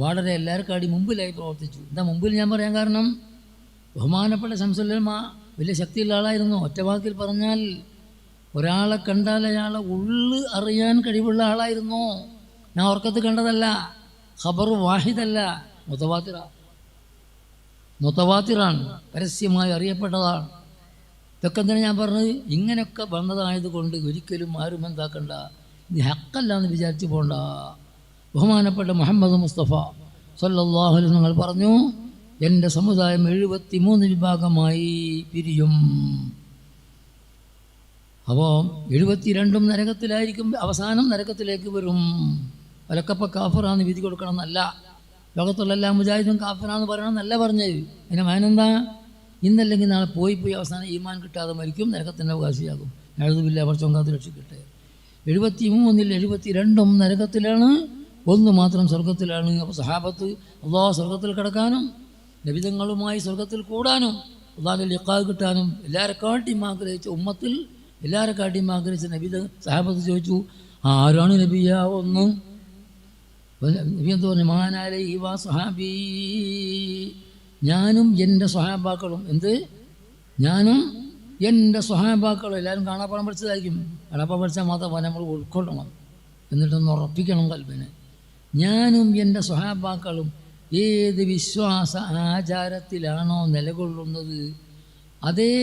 വളരെ എല്ലാവർക്കാടി മുമ്പിലായി പ്രവർത്തിച്ചു. എന്താ മുമ്പിൽ ഞാൻ പറയാൻ കാരണം? ബഹുമാനപ്പെട്ട ശംസുലമ വലിയ ശക്തിയുള്ള ആളായിരുന്നു. ഒറ്റവാക്കിൽ പറഞ്ഞാൽ ഒരാളെ കണ്ടാൽ അയാളെ ഉള്ളു അറിയാൻ കഴിവുള്ള ആളായിരുന്നു. ഞാൻ ഉറക്കത്ത് കണ്ടതല്ല, ഖബർ വാഹിദല്ല, മുത്തവാത്തിറാണ്, പരസ്യമായി അറിയപ്പെട്ടതാണ്. ഇതൊക്കെ തന്നെ ഞാൻ പറഞ്ഞത്. ഇങ്ങനെയൊക്കെ വന്നതായതുകൊണ്ട് ഒരിക്കലും ആരും എന്താക്കണ്ട, ഇത് ഹക്കല്ല എന്ന് വിചാരിച്ചു പോണ്ട. ബഹുമാനപ്പെട്ട മുഹമ്മദ് മുസ്തഫ സല്ലല്ലാഹു അലൈഹി വസല്ലം പറഞ്ഞു, എൻ്റെ സമുദായം 73 വിഭാഗമായി പിരിയും. അപ്പോൾ 72 നരകത്തിലായിരിക്കും, അവസാനം നരകത്തിലേക്ക് വരും. അവരൊക്കെ കാഫിറാന്ന് വിധി കൊടുക്കണം എന്നല്ല, ലോകത്തുള്ള എല്ലാ മുജാഹിദും കാഫിറാന്ന് പറയണം എന്നല്ല പറഞ്ഞത്. അതിൻ്റെ മാനെന്താ? ഇന്നല്ലെങ്കിൽ നാളെ പോയി അവസാനം ഈമാൻ കിട്ടാതെ മരിക്കും, നരകത്തിൻ്റെ അവകാശിയാകും. എഴുതുമില്ല, കുറച്ചൊങ്കാത്ത രക്ഷിക്കട്ടെ. 73-ൽ 72 നരകത്തിലാണ്, 1 മാത്രം സ്വർഗത്തിലാണ്. അപ്പോൾ സഹാബത്ത് അല്ലാഹു സ്വർഗത്തിൽ കിടക്കാനും നബിതങ്ങളുമായി സ്വർഗത്തിൽ കൂടാനും അല്ലാഹുവിൻ്റെ ലിഖാ കിട്ടാനും എല്ലാവരെക്കാട്ടിയും ആഗ്രഹിച്ച ഉമ്മത്തിൽ എല്ലാവരെക്കാട്ടിയും ആഗ്രഹിച്ച സഹാബത്ത് ചോദിച്ചു, ആരാണ് നബിയ? ഒന്ന് നബി എന്ത് പറഞ്ഞു? മഹാനാലൈഹി വ സ്വഹാബി, ഞാനും എൻ്റെ സ്വഹാബാക്കളും. എന്ത്? ഞാനും എൻ്റെ സ്വഹാബാക്കളും. എല്ലാവരും കാണാപ്പാടം പഠിച്ചതായിരിക്കും. കാണാപ്പാടം പഠിച്ചാൽ മാത്രം നമ്മൾ ഉൾക്കൊള്ളണം, എന്നിട്ടൊന്ന് ഉറപ്പിക്കണം കൽപ്പന. ഞാനും എൻ്റെ സ്വഹാബാക്കളും ഏത് വിശ്വാസ ആചാരത്തിലാണോ നിലകൊള്ളുന്നത്, അതേ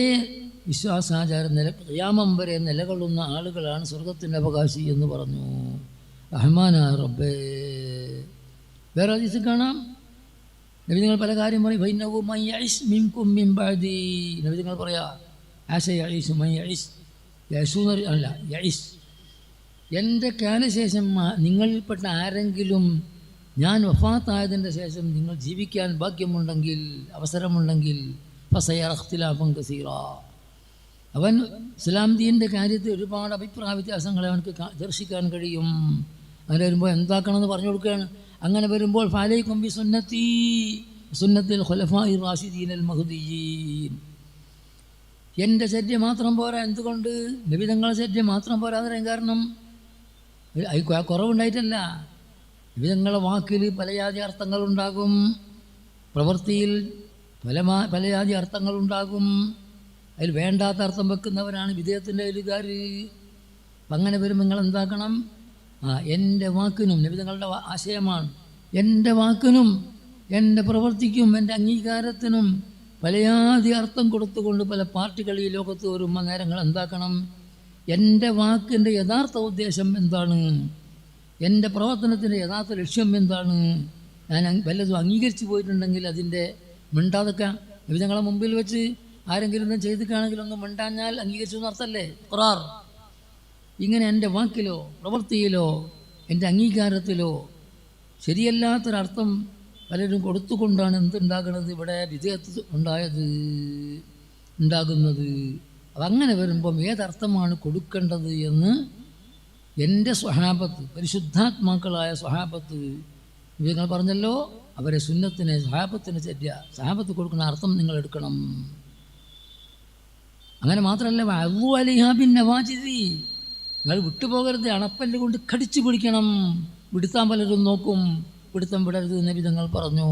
വിശ്വാസാചാരം ഖിയാമം വരെ നിലകൊള്ളുന്ന ആളുകളാണ് സ്വർഗത്തിൻ്റെ അവകാശി എന്ന് പറഞ്ഞു. റഹ്മാനായ റബ്ബേ. വേറെ ഹദീസിൽ കാണാം, നബി നിങ്ങൾ പല കാര്യം പറയും. ഫൈന്നഹു മൻ യഇശ് മിൻകും മിൻ ബഅദി, നബി നിങ്ങൾ പറയാ ആശ യഇശു മൻ യഇശ്, യശൂന അല്ല യഇശ്, എൻ്റെ കാലശേഷം നിങ്ങളിൽപ്പെട്ട ആരെങ്കിലും ഞാൻ വഫാത്തായതിൻ്റെ ശേഷം നിങ്ങൾ ജീവിക്കാൻ ഭാഗ്യമുണ്ടെങ്കിൽ, അവസരമുണ്ടെങ്കിൽ, ഫസയറ ഇഖ്തിലാഫൻ കസീറ, അവൻ ഇസ്ലാം ദീൻ്റെ കാര്യത്തിൽ ഒരുപാട് അഭിപ്രായ വ്യത്യാസങ്ങളെ അവനക്ക് ദർശിക്കാൻ കഴിയും. അങ്ങനെ വരുമ്പോൾ എന്താക്കണമെന്ന് പറഞ്ഞു കൊടുക്കുകയാണ്. അങ്ങനെ വരുമ്പോൾ ഫഅലൈക്കും ബി സുന്നത്തി സുന്നത്തിൽ ഖുലഫാഇ റാഷിദീൻ അൽ മഹ്ദിയീൻ. എൻ്റെ ചര്യ മാത്രം പോരാ. എന്തുകൊണ്ട്? നബി തങ്ങളുടെ ചര്യ മാത്രം പോരാ. അതിന് കാരണം കുറവുണ്ടായിട്ടല്ല. നബി തങ്ങളുടെ വാക്കിൽ പലജാതി അർത്ഥങ്ങളുണ്ടാകും, പ്രവൃത്തിയിൽ പലജാതി അർത്ഥങ്ങളുണ്ടാകും. അതിൽ വേണ്ടാത്ത അർത്ഥം വെക്കുന്നവരാണ് വിദേഹത്തിൻ്റെ അയലുകാർ. അപ്പം അങ്ങനെ വരുമ്പോൾ നിങ്ങൾ എന്താക്കണം? എൻ്റെ വാക്കിനും, നബി തങ്ങളുടെ ആശയമാണ്, എൻ്റെ വാക്കിനും എൻ്റെ പ്രവൃത്തിക്കും എൻ്റെ അംഗീകാരത്തിനും പലയാതി അർത്ഥം കൊടുത്തുകൊണ്ട് പല പാർട്ടികൾ ഈ ലോകത്ത് വരുമ്പോൾ നേരങ്ങൾ എന്താക്കണം, എൻ്റെ വാക്കിൻ്റെ യഥാർത്ഥ ഉദ്ദേശം എന്താണ്, എൻ്റെ പ്രവർത്തനത്തിൻ്റെ യഥാർത്ഥ ലക്ഷ്യം എന്താണ്, ഞാൻ വല്ലതും അംഗീകരിച്ച് പോയിട്ടുണ്ടെങ്കിൽ അതിൻ്റെ മിണ്ടാതൊക്കെ വിധങ്ങളെ മുമ്പിൽ വെച്ച് ആരെങ്കിലും ഒന്നും ചെയ്തിട്ടാണെങ്കിൽ ഒന്നും മിണ്ടാഞ്ഞാൽ അംഗീകരിച്ചു എന്നർത്ഥമല്ലേ ഖുറാർ. ഇങ്ങനെ എൻ്റെ വാക്കിലോ പ്രവൃത്തിയിലോ എൻ്റെ അംഗീകാരത്തിലോ ശരിയല്ലാത്തൊരർത്ഥം പലരും കൊടുത്തുകൊണ്ടാണ് എന്തുണ്ടാകുന്നത്, ഇവിടെ വിധേയത്വം ഉണ്ടാകുന്നത്. അതങ്ങനെ വരുമ്പം ഏതർത്ഥമാണ് കൊടുക്കേണ്ടത് എന്ന് എൻ്റെ സ്വഹാബത്ത്, പരിശുദ്ധാത്മാക്കളായ സ്വഹാബത്ത്, നിങ്ങൾ പറഞ്ഞല്ലോ, അവരെ സുന്നത്തിനെ സ്വഹാബത്തിന് ചര്യ, സ്വഹാബത്ത് കൊടുക്കുന്ന അർത്ഥം നിങ്ങൾ എടുക്കണം. അങ്ങനെ മാത്രമല്ല, അള്ളു അലിഹാബിൻ നവാജിദി, നിങ്ങൾ വിട്ടുപോകരുത്, അണപ്പല്ല് കൊണ്ട് കടിച്ചു പിടിക്കണം. വിടുത്താൻ പലരും നോക്കും, പിടുത്തം വിടരുത് നബി തങ്ങൾ പറഞ്ഞു.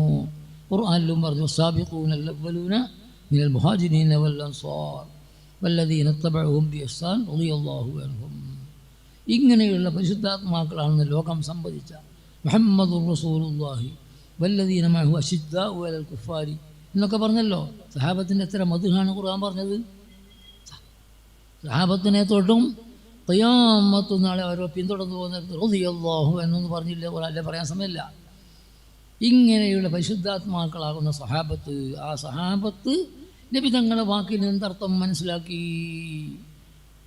ഖുർആനിലും പറഞ്ഞു, സാബിഖൂനൽ അവ്വലൂന മിനൽ മുഹാജിരീന വൽ അൻസാർ വല്ലദീന തബഉഹും ബിഇഹ്സാൻ റളിയല്ലാഹു അൻഹും. ഇങ്ങനെയുള്ള പരിശുദ്ധാത്മാക്കളാണെന്ന് ലോകം സംവദിച്ച മുഹമ്മദുർ റസൂലുള്ളാഹി വല്ലദീന മഅഹു അശിദ്ദാഉ അലൽ കുഫാരി എന്നൊക്കെ പറഞ്ഞല്ലോ. സഹാബത്തിൻ്റെ എത്ര മദ്ഹാണ് ഖുർആൻ പറഞ്ഞത്. സഹാബത്തിനെ തൊട്ടും ഖിയാമത്ത് നാളെ അവരെ പിന്തുടർന്നു പോകുന്നത് റളിയല്ലാഹു എന്നൊന്നും പറഞ്ഞില്ല, ഖുർആനിൽ പറയാൻ സമയമില്ല. ഇങ്ങനെയുള്ള പരിശുദ്ധാത്മാക്കളാകുന്ന സഹാബത്ത്, ആ സഹാബത്ത് നബി തങ്ങളുടെ വാക്കിൽ എന്തർത്ഥം മനസ്സിലാക്കി,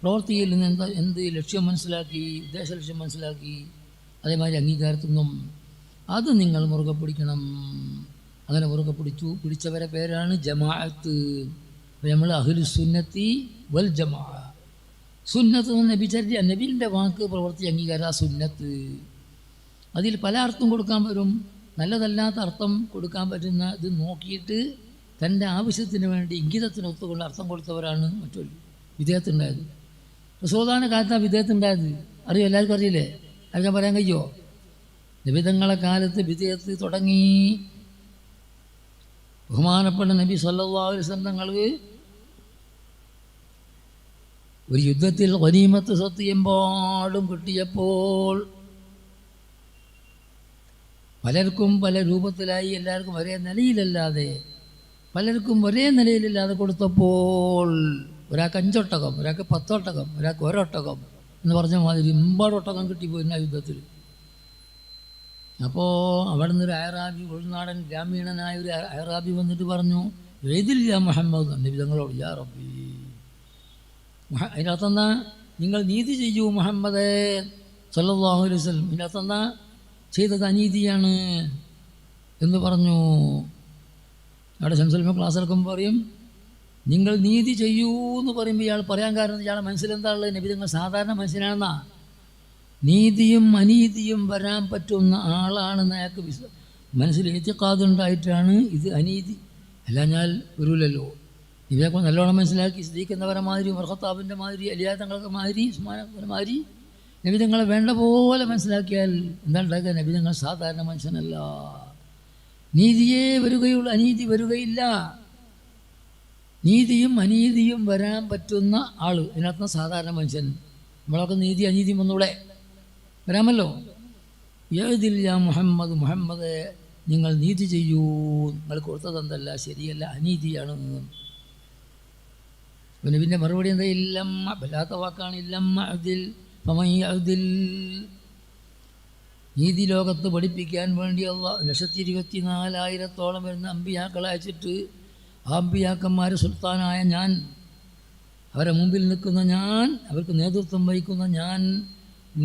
പ്രവൃത്തിയിൽ നിന്ന് എന്ത് ലക്ഷ്യം മനസ്സിലാക്കി, ഉദ്ദേശ ലക്ഷ്യം മനസ്സിലാക്കി, അതേമാതിരി അംഗീകാരത്തിൽ നിന്നും അത് നിങ്ങൾ മുറുകെ പിടിക്കണം. അങ്ങനെ മുറുകെ പിടിച്ചവരെ പേരാണ് ജമാഅത്ത്. നമ്മൾ അഹ്ലു സുന്നത്തി വൽ ജമാ. സുന്നത്ത് നബിചര്യ, നബിൻ്റെ വാക്ക് പ്രവൃത്തി അംഗീകാര സുന്നത്ത്. അതിൽ പല അർത്ഥം കൊടുക്കാൻ വരും, നല്ലതല്ലാത്ത അർത്ഥം കൊടുക്കാൻ പറ്റുന്ന ഇത് നോക്കിയിട്ട് തൻ്റെ ആവശ്യത്തിന് വേണ്ടി ഇംഗിതത്തിനൊത്തുകൊണ്ട് അർത്ഥം കൊടുത്തവരാണ് മറ്റൊരു വിധേയത്തുണ്ടായത്. റസൂലുള്ളാഹിന്റെ കാലത്താണ് വിധേയത്തുണ്ടായത്. അറിയോ? എല്ലാവർക്കും അറിയില്ലേ? ആർക്കാൻ പറയാൻ കഴിയുമോ? നബിതങ്ങളെ കാലത്ത് വിധേയത്ത് തുടങ്ങി. ബഹുമാനപ്പെട്ട നബി സല്ലല്ലാഹു അലൈഹി വസല്ലം തങ്ങൾ ഒരു യുദ്ധത്തിൽ ഗനീമത്ത് സത്യമ്പാടും കിട്ടിയപ്പോൾ പലർക്കും പല രൂപത്തിലായി, എല്ലാവർക്കും ഒരേ നിലയിലല്ലാതെ, പലർക്കും ഒരേ നിലയിലില്ലാതെ കൊടുത്തപ്പോൾ ഒരാൾക്ക് 5 ഒട്ടകം, ഒരാൾക്ക് 10 ഒട്ടകം, ഒരാൾക്ക് 1 ഒട്ടകം എന്ന് പറഞ്ഞ മാതിരി 50 ഒട്ടകം കിട്ടിപ്പോയിരുന്നു ആ യുദ്ധത്തിൽ. അപ്പോൾ അവിടെ നിന്നൊരു അയറാബി, ഉൾനാടൻ ഗ്രാമീണനായ ഒരു അയറാബി വന്നിട്ട് പറഞ്ഞു, എഴുതില്ല മുഹമ്മദ് നബി തങ്ങളോട്, യാ റബ്ബി, അതിനകത്തെന്നാ നിങ്ങൾ നീതി ചെയ്യൂ മുഹമ്മദ് സല്ലല്ലാഹു അലൈഹി വസല്ലം, ഇതിനകത്തെന്നാ ചെയ്തത് അനീതിയാണ് എന്ന് പറഞ്ഞു. അവിടെ ശംസുൽ ക്ലാസ് എടുക്കുമ്പോൾ പറയും, നിങ്ങൾ നീതി ചെയ്യൂ എന്ന് പറയുമ്പോൾ ഇയാൾ പറയാൻ കാരണം ഇയാളെ മനസ്സിലെന്താ ഉള്ളത്? നബി തങ്ങൾ സാധാരണ മനുഷ്യനാണെന്നാ. നീതിയും അനീതിയും വരാൻ പറ്റുന്ന ആളാണെന്ന് അയാൾക്ക് മനസ്സിൽ എത്തിക്കാതുണ്ടായിട്ടാണ് ഇത് അനീതി, അല്ല ഞാൻ വരൂലല്ലോ. ഇവയൊക്കെ നല്ലോണം മനസ്സിലാക്കി സിദ്ദീഖിന്നവരെ മാതിരി, ഖത്താബിൻ്റെ മാതിരി, അലിയാ തങ്ങളൊക്കെ മാതിരി, ഉസ്മാനെ മാതിരി നബി തങ്ങളെ വേണ്ട പോലെ മനസ്സിലാക്കിയാൽ എന്താണ്ടാക്കുക? നബി തങ്ങൾ സാധാരണ മനുഷ്യനല്ല. നീതിയേ വരികയുള്ളൂ, അനീതി വരികയില്ല. നീതിയും അനീതിയും വരാൻ പറ്റുന്ന ആൾ, ഇതിനകത്ത് സാധാരണ മനുഷ്യൻ. നമ്മളൊക്കെ നീതി അനീതിയും ഒന്നുകൂടെ വരാമല്ലോ. യഅ്ദിൽ യാ മുഹമ്മദ്, മുഹമ്മദ് നിങ്ങൾ നീതി ചെയ്യൂ, നിങ്ങൾ കൊടുത്തതെന്തല്ല, ശരിയല്ല, അനീതിയാണ്. പിന്നെ മറുപടി എന്താ? ഇല്ലമ്മ, വല്ലാത്ത വാക്കാണ്. ഇല്ലമ്മ അഅ്ദിൽ ഫമൻ യഅ്ദിൽ. നീതി ലോകത്ത് പഠിപ്പിക്കാൻ വേണ്ടി അല്ലാഹു 124,000 വരുന്ന അമ്പിയാക്കളെ അയച്ചിട്ട്, ആ അമ്പിയാക്കന്മാർ സുൽത്താനായ ഞാൻ, അവരെ മുമ്പിൽ നിൽക്കുന്ന ഞാൻ, അവർക്ക് നേതൃത്വം വഹിക്കുന്ന ഞാൻ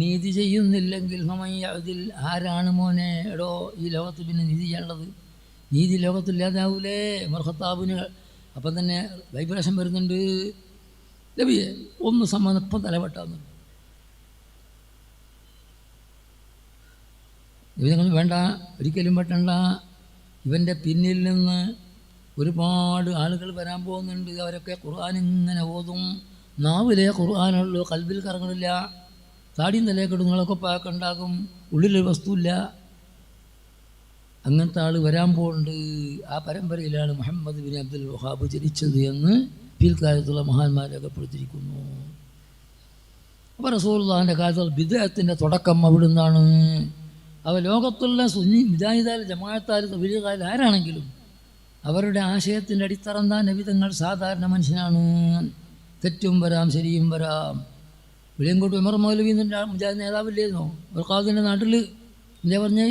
നീതി ചെയ്യുന്നില്ലെങ്കിൽ ഫമൻ യഅ്ദിൽ, ആരാണ് മോനെ എടോ ഈ ലോകത്ത് പിന്നെ നീതി ചെയ്യാനുള്ളത്? നീതി ലോകത്തില്ലാതാവൂലേ? ഖത്താബിന് അപ്പം തന്നെ വൈബ്രേഷൻ വരുന്നുണ്ട്. നബിയെ ഒന്ന് സമ്മതപ്പം തലവെട്ടാന്ന്. നബി നിങ്ങൾ വേണ്ട, ഒരിക്കലും വെട്ടണ്ട. ഇവൻ്റെ പിന്നിൽ നിന്ന് ഒരുപാട് ആളുകൾ വരാൻ പോകുന്നുണ്ട്. അവരൊക്കെ ഖുർആൻ ഇങ്ങനെ ഓതും. നാവിലെ ഖുർആനുള്ളൂ, കൽബിൽ കറങ്ങണില്ല. താടിയും തലയൊക്കെടുങ്ങളൊക്കെ പാക്ക് ഉണ്ടാകും, ഉള്ളിലൊരു വസ്തുവില്ല. അങ്ങനത്തെ ആൾ വരാൻ പോകുന്നുണ്ട്. ആ പരമ്പരയിലാണ് മുഹമ്മദ് ബിൻ അബ്ദുൽ വഹാബ് ജനിച്ചത് എന്ന് പിൽക്കാലത്തുള്ള മഹാന്മാരൊക്കെ പെടുത്തിയിരിക്കുന്നു. അപ്പോൾ റസൂലുള്ളാഹിൻ്റെ കാലത്ത് ബിദ്അത്തിൻ്റെ തുടക്കം അവിടെ നിന്നാണ്. അവ ലോകത്തുള്ള സുന്നി മുജാഹിദാൽ, ജമാഅത്താൽ, തബ്ലീഗാൽ ആരാണെങ്കിലും അവരുടെ ആശയത്തിൻ്റെ അടിത്തറ എന്താ? നബിതങ്ങൾ സാധാരണ മനുഷ്യനാണ്, തെറ്റും വരാം ശരിയും വരാം. വെളിയങ്കോട്ട് ഉമർ മൗലവി മുജാഹിദ് നേതാവില്ലായിരുന്നോ? ഒരു ഖാദിൻ്റെ നാട്ടിൽ എന്താ പറഞ്ഞ്,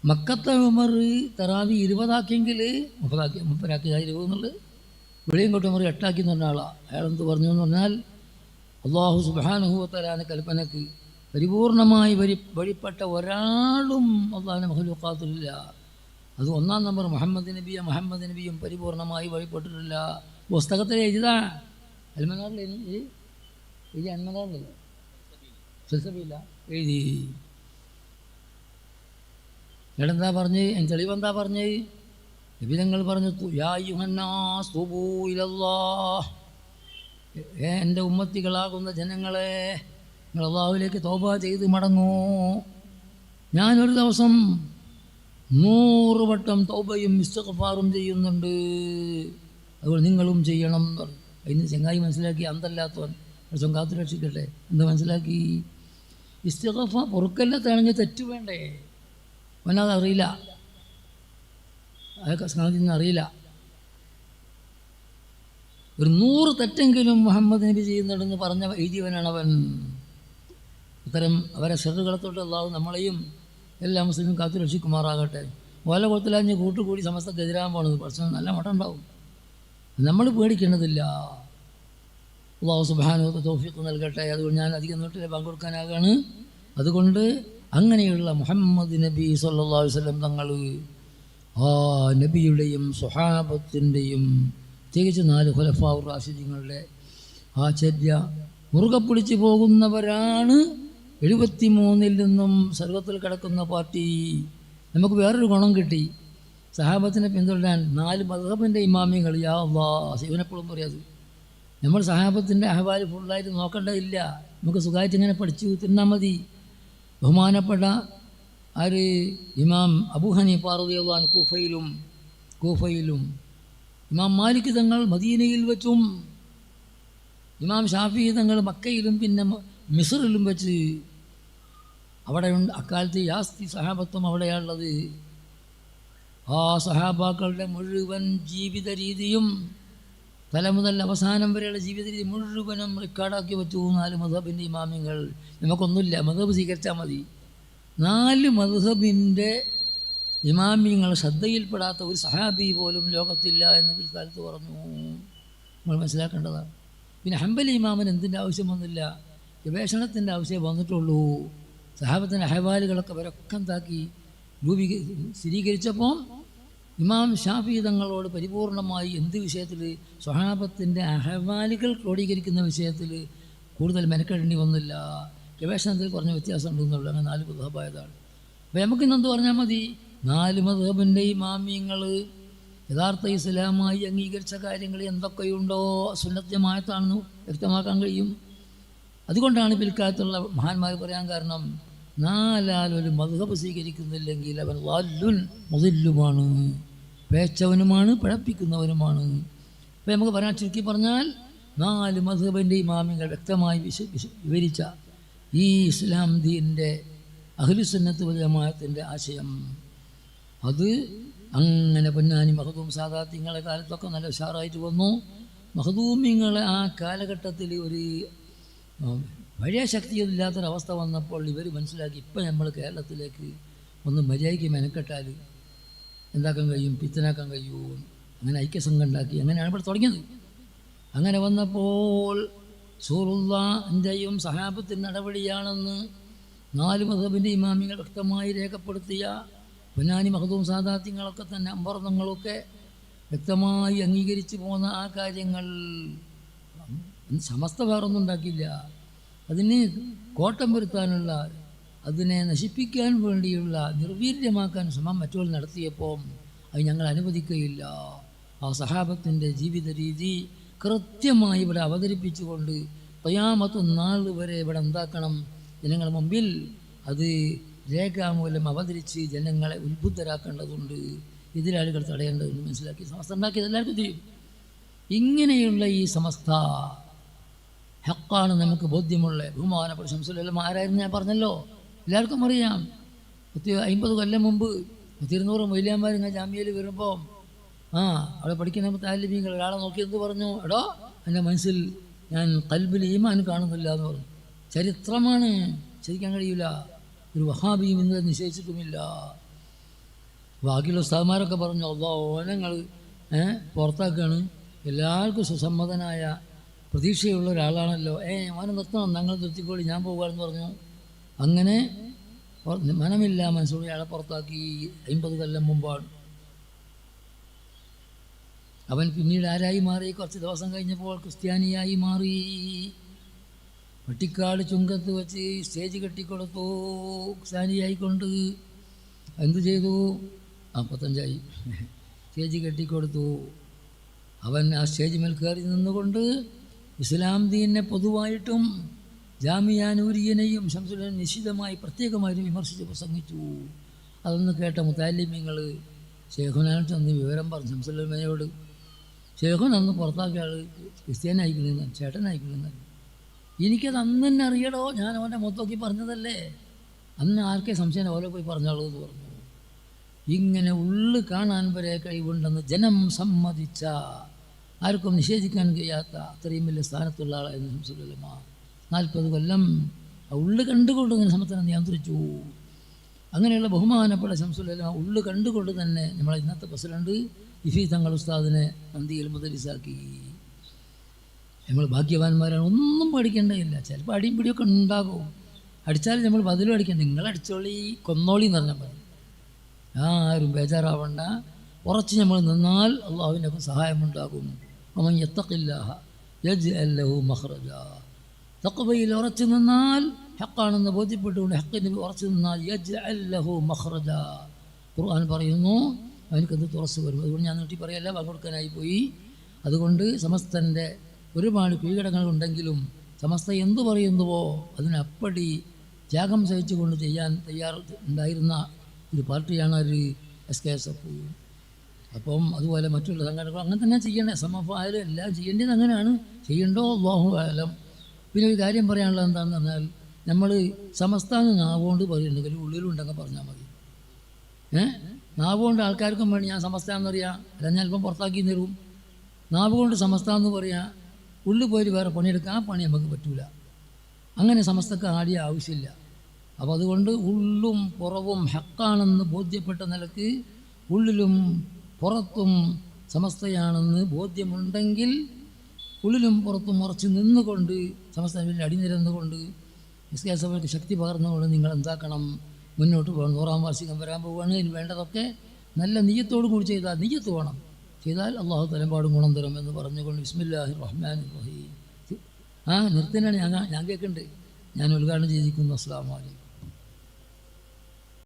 മക്കത്തെ ഉമർ തറാവി 20 ആക്കിയെങ്കിൽ 30 20 എന്നുള്ളത് വെളിയങ്കോട്ട് ഉമർ 8 ആക്കി എന്ന് പറഞ്ഞ ആളാണ്. അയാളെന്ത് പറഞ്ഞു എന്ന് പറഞ്ഞാൽ, അല്ലാഹു സുബ്ഹാനഹു വ തആല കൽപ്പനക്ക് പരിപൂർണമായി വഴിപ്പെട്ട ഒരാളും അല്ലാഹുവിൻ്റെ മഖ്ലൂഖാത്തിലില്ല. അത് 1-ാം നമ്പർ മുഹമ്മദ് നബിയും പരിപൂർണമായി വഴിപ്പെട്ടിട്ടില്ല. പുസ്തകത്തിൽ എഴുതാ അൽമനാറിൽ എഴുതി അൽമനാറിലല്ലോ ഫിൽസഫിയില്ല എഴുതി. എടെന്താ പറഞ്ഞ്, തെളിവെന്താ പറഞ്ഞ്? നബിതങ്ങൾ പറഞ്ഞു, യാ അയ്യുഹന്നാസ് തൂബൂ ഇലല്ലാഹ്, എൻ്റെ ഉമ്മത്തികളാകുന്ന ജനങ്ങളെ, നിങ്ങൾ അല്ലാഹുവിലേക്ക് തൗബ ചെയ്ത് മടങ്ങൂ. ഞാനൊരു ദിവസം 100 വട്ടം തൗബയും ഇസ്തിഗ്ഫാറും ചെയ്യുന്നുണ്ട്, അതുകൊണ്ട് നിങ്ങളും ചെയ്യണം എന്ന് പറഞ്ഞു. അതിന് ചെങ്ങായി മനസ്സിലാക്കി, അന്തല്ലാത്തവൻ കുറച്ചും കാത്തു രക്ഷിക്കട്ടെ. എന്താ മനസ്സിലാക്കി? ഇസ്തിഗ്ഫാർ പൊറുക്കല്ലത്താണെങ്കിൽ തെറ്റ് വേണ്ടേ? അവനത് അറിയില്ല, അതൊക്കെ സംഗതി അറിയില്ല. ഒരു 100 തെറ്റെങ്കിലും മുഹമ്മദ് നബി ചെയ്യുന്നുണ്ടെന്ന് പറഞ്ഞ എഴുതിയവനാണ് അവൻ. ഇത്തരം അവരെ ഷെറുകളത്തോട്ട് അല്ലാഹു നമ്മളെയും എല്ലാ മുസ്ലിമും കാത്തു രക്ഷിക്കുമാറാകട്ടെ. ഓല കൊത്തിലാഞ്ഞ് കൂട്ടുകൂടി സമസ്തക്ക് എതിരാൻ പോണത് പ്രശ്നം നല്ല മട്ടം ഉണ്ടാവും. നമ്മൾ പേടിക്കേണ്ടതില്ല. അല്ലാഹു സുബ്ഹാനഹു വ തആല തൗഫീഖ് നൽകട്ടെ. അതുകൊണ്ട് ഞാൻ അധികം നോട്ടിൽ പങ്കെടുക്കാനാകാണ്. അതുകൊണ്ട് അങ്ങനെയുള്ള മുഹമ്മദ് നബി സല്ലല്ലാഹു അലൈഹി വസല്ലം തങ്ങൾ ആ നബിയുടെയും സ്വഹാബത്തിൻ്റെയും തികച്ച് 4 ഖുലഫാഉർ റാഷിദീങ്ങളുടെ ആ ചര്യ മുറുകെ പിടിച്ച് പോകുന്നവരാണ് 73-ൽ നിന്നും സർവത്തിൽ കിടക്കുന്ന പാർട്ടി. നമുക്ക് വേറൊരു ഗുണം കിട്ടി, സഹാബത്തിനെ പിന്തുടരാൻ 4 മദ്ഹബിൻ്റെ ഇമാമിങ്ങൾ. യാ അല്ലാഹ്, ഇവനെപ്പോഴും പറയാത് നമ്മൾ സഹാബത്തിൻ്റെ അഹ്വാല് ഫുള്ളായിട്ട് നോക്കേണ്ടതില്ല, നമുക്ക് സുഖമായിട്ട് ഇങ്ങനെ പഠിച്ചു തിന്നാൽ മതി. ബഹുമാനപ്പെട്ട ആര് ഇമാം അബൂ ഹനീഫ റളിയല്ലാഹു അൻഹു കൂഫയിലും ഇമാം മാലിക് തങ്ങൾ മദീനയിൽ വെച്ചും ഇമാം ഷാഫി തങ്ങൾ മക്കയിലും പിന്നെ മിസ്റിലും വെച്ച് അവിടെയുണ്ട്. അക്കാലത്ത് യാസ്തി സഹാബത്വം അവിടെയാണുള്ളത്. ആ സഹാബാക്കളുടെ മുഴുവൻ ജീവിത രീതിയും തല മുതൽ അവസാനം വരെയുള്ള ജീവിത രീതി മുഴുവനും റെക്കോർഡാക്കി വെച്ചു 4 മദ്ഹബിൻ്റെ ഇമാമിങ്ങൾ. നമുക്കൊന്നുമില്ല, മദ്ഹബ് സ്വീകരിച്ചാൽ മതി. 4 മദ്ഹബിൻ്റെ ഇമാമിങ്ങൾ ശ്രദ്ധയിൽപ്പെടാത്ത ഒരു സഹാബി പോലും ലോകത്തില്ല എന്ന് പിൽക്കാലത്ത് പറഞ്ഞു. നമ്മൾ മനസ്സിലാക്കേണ്ടതാണ്. പിന്നെ ഹംബലി ഇമാമിന് എന്തിൻ്റെ ആവശ്യം വന്നില്ല, ഗവേഷണത്തിൻ്റെ ആവശ്യമേ വന്നിട്ടുള്ളൂ. സഹാബത്തിൻ്റെ അഹ്വാലുകളൊക്കെ അവരൊക്കെ എന്താക്കി സ്ഥിരീകരിച്ചപ്പോൾ ഇമാം ഷാഫി തങ്ങളോട് പരിപൂർണമായി എന്ത് വിഷയത്തിൽ, സ്വഹാബത്തിൻ്റെ അഹ്വാലുകൾ ക്രോഡീകരിക്കുന്ന വിഷയത്തിൽ കൂടുതൽ മെനക്കെടേണ്ടി വന്നില്ല. ഗവേഷണത്തിൽ കുറഞ്ഞ വ്യത്യാസം ഉണ്ടെന്നുള്ളൂ. അങ്ങനെ 4 മദ്ഹബായതാണ്. അപ്പോൾ നമുക്കിന്നെന്ത് പറഞ്ഞാൽ മതി, 4 മദ്ഹബിൻ്റെ ഇമാമിയങ്ങൾ യഥാർത്ഥ ഇസ്ലാമായി അംഗീകരിച്ച കാര്യങ്ങൾ എന്തൊക്കെയുണ്ടോ സുന്നത്ത് ജമാഅത്താണെന്ന് വ്യക്തമാക്കാൻ കഴിയും. അതുകൊണ്ടാണ് പിൽക്കാലത്തുള്ള മഹാന്മാർ പറയാൻ കാരണം, 4 ഒരു മദ്ഹബ് സ്വീകരിക്കുന്നില്ലെങ്കിൽ അവൻ ളാല്ലുൻ മുദില്ലുമാണ്, പേച്ചവനുമാണ്, പിഴപ്പിക്കുന്നവനുമാണ്. അപ്പോൾ നമുക്ക് പറയാൻ ചുരുക്കി പറഞ്ഞാൽ 4 മദ്ഹബിൻ്റെ ഇമാമിങ്ങൾ വ്യക്തമായി വിവരിച്ച ഈ ഇസ്ലാം ദീൻ്റെ അഹ്ലുസുന്നത്ത് വൽ ജമാഅത്തിൻ്റെ ആശയം, അത് അങ്ങനെ പൊന്നാനി മഖ്ദൂം സാദാത്തിങ്ങളെ കാലത്തൊക്കെ നല്ല ഉഷാറായിട്ട് വന്നു. മഖ്ദൂമിങ്ങളെ ആ കാലഘട്ടത്തിൽ ഒരു പഴയ ശക്തിയില്ലാത്തൊരവസ്ഥ വന്നപ്പോൾ ഇവർ മനസ്സിലാക്കി, ഇപ്പം നമ്മൾ കേരളത്തിലേക്ക് ഒന്ന് മര്യാദയ്ക്ക് മെനക്കെട്ടാൽ എന്താക്കാൻ കഴിയും, പിത്തനാക്കാൻ കഴിയുമോ. അങ്ങനെ ഐക്യസംഘം ഉണ്ടാക്കി. അങ്ങനെയാണ് ഇവിടെ തുടങ്ങിയത്. അങ്ങനെ വന്നപ്പോൾ റസൂലുള്ളാഹിൻ്റെയും സഹാബത്തിൻ്റെ നടപടിയാണെന്ന് 4 മദ്ഹബിൻ്റെ ഇമാമികൾ വ്യക്തമായി രേഖപ്പെടുത്തിയ പൊന്നാനി മഖ്ദൂം സാദാത്തിങ്ങളൊക്കെ തന്നെ അമ്പർന്നങ്ങളൊക്കെ വ്യക്തമായി അംഗീകരിച്ചു പോകുന്ന ആ കാര്യങ്ങൾ സമസ്ത വേറൊന്നും ഉണ്ടാക്കിയില്ല. അതിന് കോട്ടം വരുത്താനുള്ള, അതിനെ നശിപ്പിക്കാൻ വേണ്ടിയുള്ള, നിർവീര്യമാക്കാൻ ശ്രമം മറ്റുള്ള നടത്തിയപ്പോൾ അത് ഞങ്ങൾ അനുവദിക്കുകയില്ല. ആ സഹാബത്തിൻ്റെ ജീവിത രീതി കൃത്യമായി ഇവിടെ അവതരിപ്പിച്ചുകൊണ്ട് ഖിയാമത്ത് നാൾ വരെ ഇവിടെ എന്താക്കണം, ജനങ്ങളുടെ മുമ്പിൽ അത് രേഖാമൂലം അവതരിച്ച് ജനങ്ങളെ ഉത്ബുദ്ധരാക്കേണ്ടതുണ്ട്. എതിരാളികൾ തടയേണ്ടതെന്ന് മനസ്സിലാക്കി സമസ്ത ഉണ്ടാക്കിയത് എല്ലാവർക്കും ചെയ്യും. ഇങ്ങനെയുള്ള ഈ സമസ്ത ഹക്കാണ് നമുക്ക് ബോധ്യമുള്ള ബഹുമാനപ്പെട്ട ശംസുൽ ആരായിരുന്നു ഞാൻ പറഞ്ഞല്ലോ, എല്ലാവർക്കും അറിയാം. 50 കൊല്ലം മുമ്പ് 200 മൊയ്ലിയാന്മാർ ഇങ്ങനെ ജാമ്യയിൽ വരുമ്പോൾ അവിടെ പഠിക്കുന്ന താലിബീങ്ങൾ ഒരാളെ നോക്കി എന്ത് പറഞ്ഞു, എടോ എൻ്റെ മനസ്സിൽ ഞാൻ കൽബിൽ ഈമാൻ കാണുന്നില്ല എന്ന് പറഞ്ഞു. ചരിത്രമാണ്, ശരിക്കാൻ കഴിയില്ല. ഒരു വഹാബിയും ഇന്ന് നിശ്ചയിച്ചിട്ടുമില്ല. ബാക്കിയുള്ള ഉസ്താദ്മാരൊക്കെ പറഞ്ഞു ഓനങ്ങൾ പുറത്താക്കാണ്, എല്ലാവർക്കും സുസമ്മതനായ പ്രതീക്ഷയുള്ള ഒരാളാണല്ലോ, ഓനെ നിർത്തണം, ഞങ്ങൾ നിർത്തിക്കോളി, ഞാൻ പോകുകയെന്ന് പറഞ്ഞു. അങ്ങനെ മനമില്ല മനസ്സോടെ അയാളെ പുറത്താക്കി. 50 കൊല്ലം മുമ്പാണ്. അവൻ പിന്നീട് ആരായി മാറി? കുറച്ച് ദിവസം കഴിഞ്ഞപ്പോൾ ക്രിസ്ത്യാനിയായി മാറി. പട്ടിക്കാട് ചുങ്കത്ത് വെച്ച് സ്റ്റേജ് കെട്ടിക്കൊടുത്തു ക്രിസ്ത്യാനിയായിക്കൊണ്ട്. എന്തു ചെയ്തു? 55 സ്റ്റേജ് കെട്ടിക്കൊടുത്തു. അവൻ ആ സ്റ്റേജ് മേൽ കയറി നിന്നുകൊണ്ട് ഇസ്ലാം ദീനിനെ പൊതുവായിട്ടും ജാമിയ നൂരിയനെയും ശംസുലനെയും നിശ്ചിതമായി പ്രത്യേകമായും വിമർശിച്ച് പ്രസംഗിച്ചു. അതൊന്ന് കേട്ട മുത്താലിമ്യങ്ങൾ ഷേഖുനാൻ ചെന്ന് വിവരം പറഞ്ഞു ശംസുലമയോട്. ഷേഖുൻ അന്ന് പുറത്താക്കിയ ആൾ ക്രിസ്ത്യാനായിക്കണെന്ന്, ചേട്ടനായിക്കണെന്ന്. എനിക്കത് അന്ന് തന്നെ അറിയടോ, ഞാൻ അവൻ്റെ മുഖത്തോക്കി പറഞ്ഞതല്ലേ, അന്ന് ആർക്കേ സംശയം ഓരോ പോയി പറഞ്ഞോളൂ എന്ന് പറഞ്ഞു. ഇങ്ങനെ ഉള്ളു കാണാൻ വരെ കഴിവുണ്ടെന്ന് ജനം സമ്മതിച്ച, ആർക്കും നിഷേധിക്കാൻ കഴിയാത്ത അത്രയും വലിയ സ്ഥാനത്തുള്ള ആളായിരുന്നു ശംസുലമ. 40 കൊല്ലം ഉള്ളു കണ്ടുകൊണ്ട് ഇങ്ങനെ സമത്തിനെ നിയന്ത്രിച്ചു. അങ്ങനെയുള്ള ബഹുമാനപ്പെട്ട ശംസുലമ ഉള്ളു കണ്ടുകൊണ്ട് തന്നെ നമ്മളെ ഇന്നത്തെ പ്രസിഡന്റ് ഇഫി തങ്ങൾ ഉസ്താദിനെ നന്ദിയിൽ മുതലിസാക്കി. നമ്മൾ ഭാഗ്യവാന്മാരാണ്, ഒന്നും പഠിക്കേണ്ടതില്ല. ചിലപ്പോൾ അടിയും പിടിയൊക്കെ ഉണ്ടാകും, അടിച്ചാൽ നമ്മൾ ബദലും അടിക്കേണ്ട. നിങ്ങളടിച്ചോളി കൊന്നോളി എന്ന് പറഞ്ഞാൽ മതി, ആരും ബേജാറാവണ്ട. ഉറച്ച് നമ്മൾ നിന്നാൽ അള്ളാഹുവിൻ്റെ സഹായമുണ്ടാകും. വമൻ യത്തഖില്ലാഹ യജ്അൽ ലഹു മഖ്റജ. തഖ്വയിൽ ഉറച്ചു നിന്നാൽ, ഹഖാണെന്ന് ബോധ്യപ്പെട്ടുകൊണ്ട് ഹഖിന് ഉറച്ചു നിന്നാൽ യജ്അൽ ലഹു മഖ്റജ. ഖുർആൻ പറയുന്നു അവനക്കത് തുറച്ചു വരും. അതുകൊണ്ട് ഞാൻ നീട്ടി പറയല്ല, പങ്കെടുക്കാനായി പോയി. അതുകൊണ്ട് സമസ്തൻ്റെ ഒരുപാട് കീഴടങ്ങളുണ്ടെങ്കിലും സമസ്ത എന്തു പറയുന്നുവോ അതിനപ്പടി ത്യാഗം സഹിച്ചുകൊണ്ട് ചെയ്യാൻ ഉണ്ടായിരുന്ന ഒരു പാർട്ടിയാണ് ഒരു SKSF. അപ്പം അതുപോലെ മറ്റുള്ള സംഘടനകൾ അങ്ങനെ തന്നെ ചെയ്യണേ. SMF ആയാലും എല്ലാം ചെയ്യേണ്ടത് അങ്ങനെയാണ്. ചെയ്യണ്ടോ അല്ലാഹു ആലം. പിന്നെ ഒരു കാര്യം പറയാനുള്ളത് എന്താണെന്ന് പറഞ്ഞാൽ, നമ്മൾ സമസ്താന്ന് നാവുകൊണ്ട് പറയുന്നുണ്ടെങ്കിൽ ഉള്ളിലുണ്ടെങ്കിൽ പറഞ്ഞാൽ മതി. നാവുകൊണ്ട് ആൾക്കാർക്കും വേണ്ടി ഞാൻ സമസ്താന്നറിയാം, അല്ല ഞാൻ അല്പം പുറത്താക്കി തരും. നാവ് കൊണ്ട് സമസ്താന്ന് പറയാം, ഉള്ളിൽ പോയിട്ട് വേറെ പണിയെടുക്കാൻ, ആ പണി നമുക്ക് പറ്റൂല. അങ്ങനെ സമസ്തക്ക് ആടിയ ആവശ്യമില്ല. അപ്പോൾ അതുകൊണ്ട് ഉള്ളും പുറവും ഹക്കാണെന്ന് ബോധ്യപ്പെട്ട നിലക്ക് ഉള്ളിലും പുറത്തും സമസ്തയാണെന്ന് ബോധ്യമുണ്ടെങ്കിൽ ഉള്ളിലും പുറത്തും ഉറച്ച് നിന്നുകൊണ്ട് സമസ്തയിൽ അടിനിരന്നുകൊണ്ട് SKSFക്ക് ശക്തി പകർന്നുകൊണ്ട് നിങ്ങൾ എന്താക്കണം, മുന്നോട്ട് പോകണം. 100-ാം വാർഷികം വരാൻ പോവുകയാണ്. ഇതിന് വേണ്ടതൊക്കെ നല്ല നിയ്യത്തോടു കൂടി ചെയ്താൽ, നിയ്യത്ത് വേണം, ചെയ്താൽ അള്ളാഹു തലമ്പാടും ഗുണം തരും എന്ന് പറഞ്ഞുകൊണ്ട് ബിസ്മില്ലാഹിർ റഹ്മാനിർ റഹീം. നിർത്തനാണ് ഞാൻ കേൾക്കുന്നുണ്ട്. ഞാൻ ഉദ്ഘാടനം ചെയ്തിരിക്കുന്നു. അസ്സലാമു അലൈക്കും.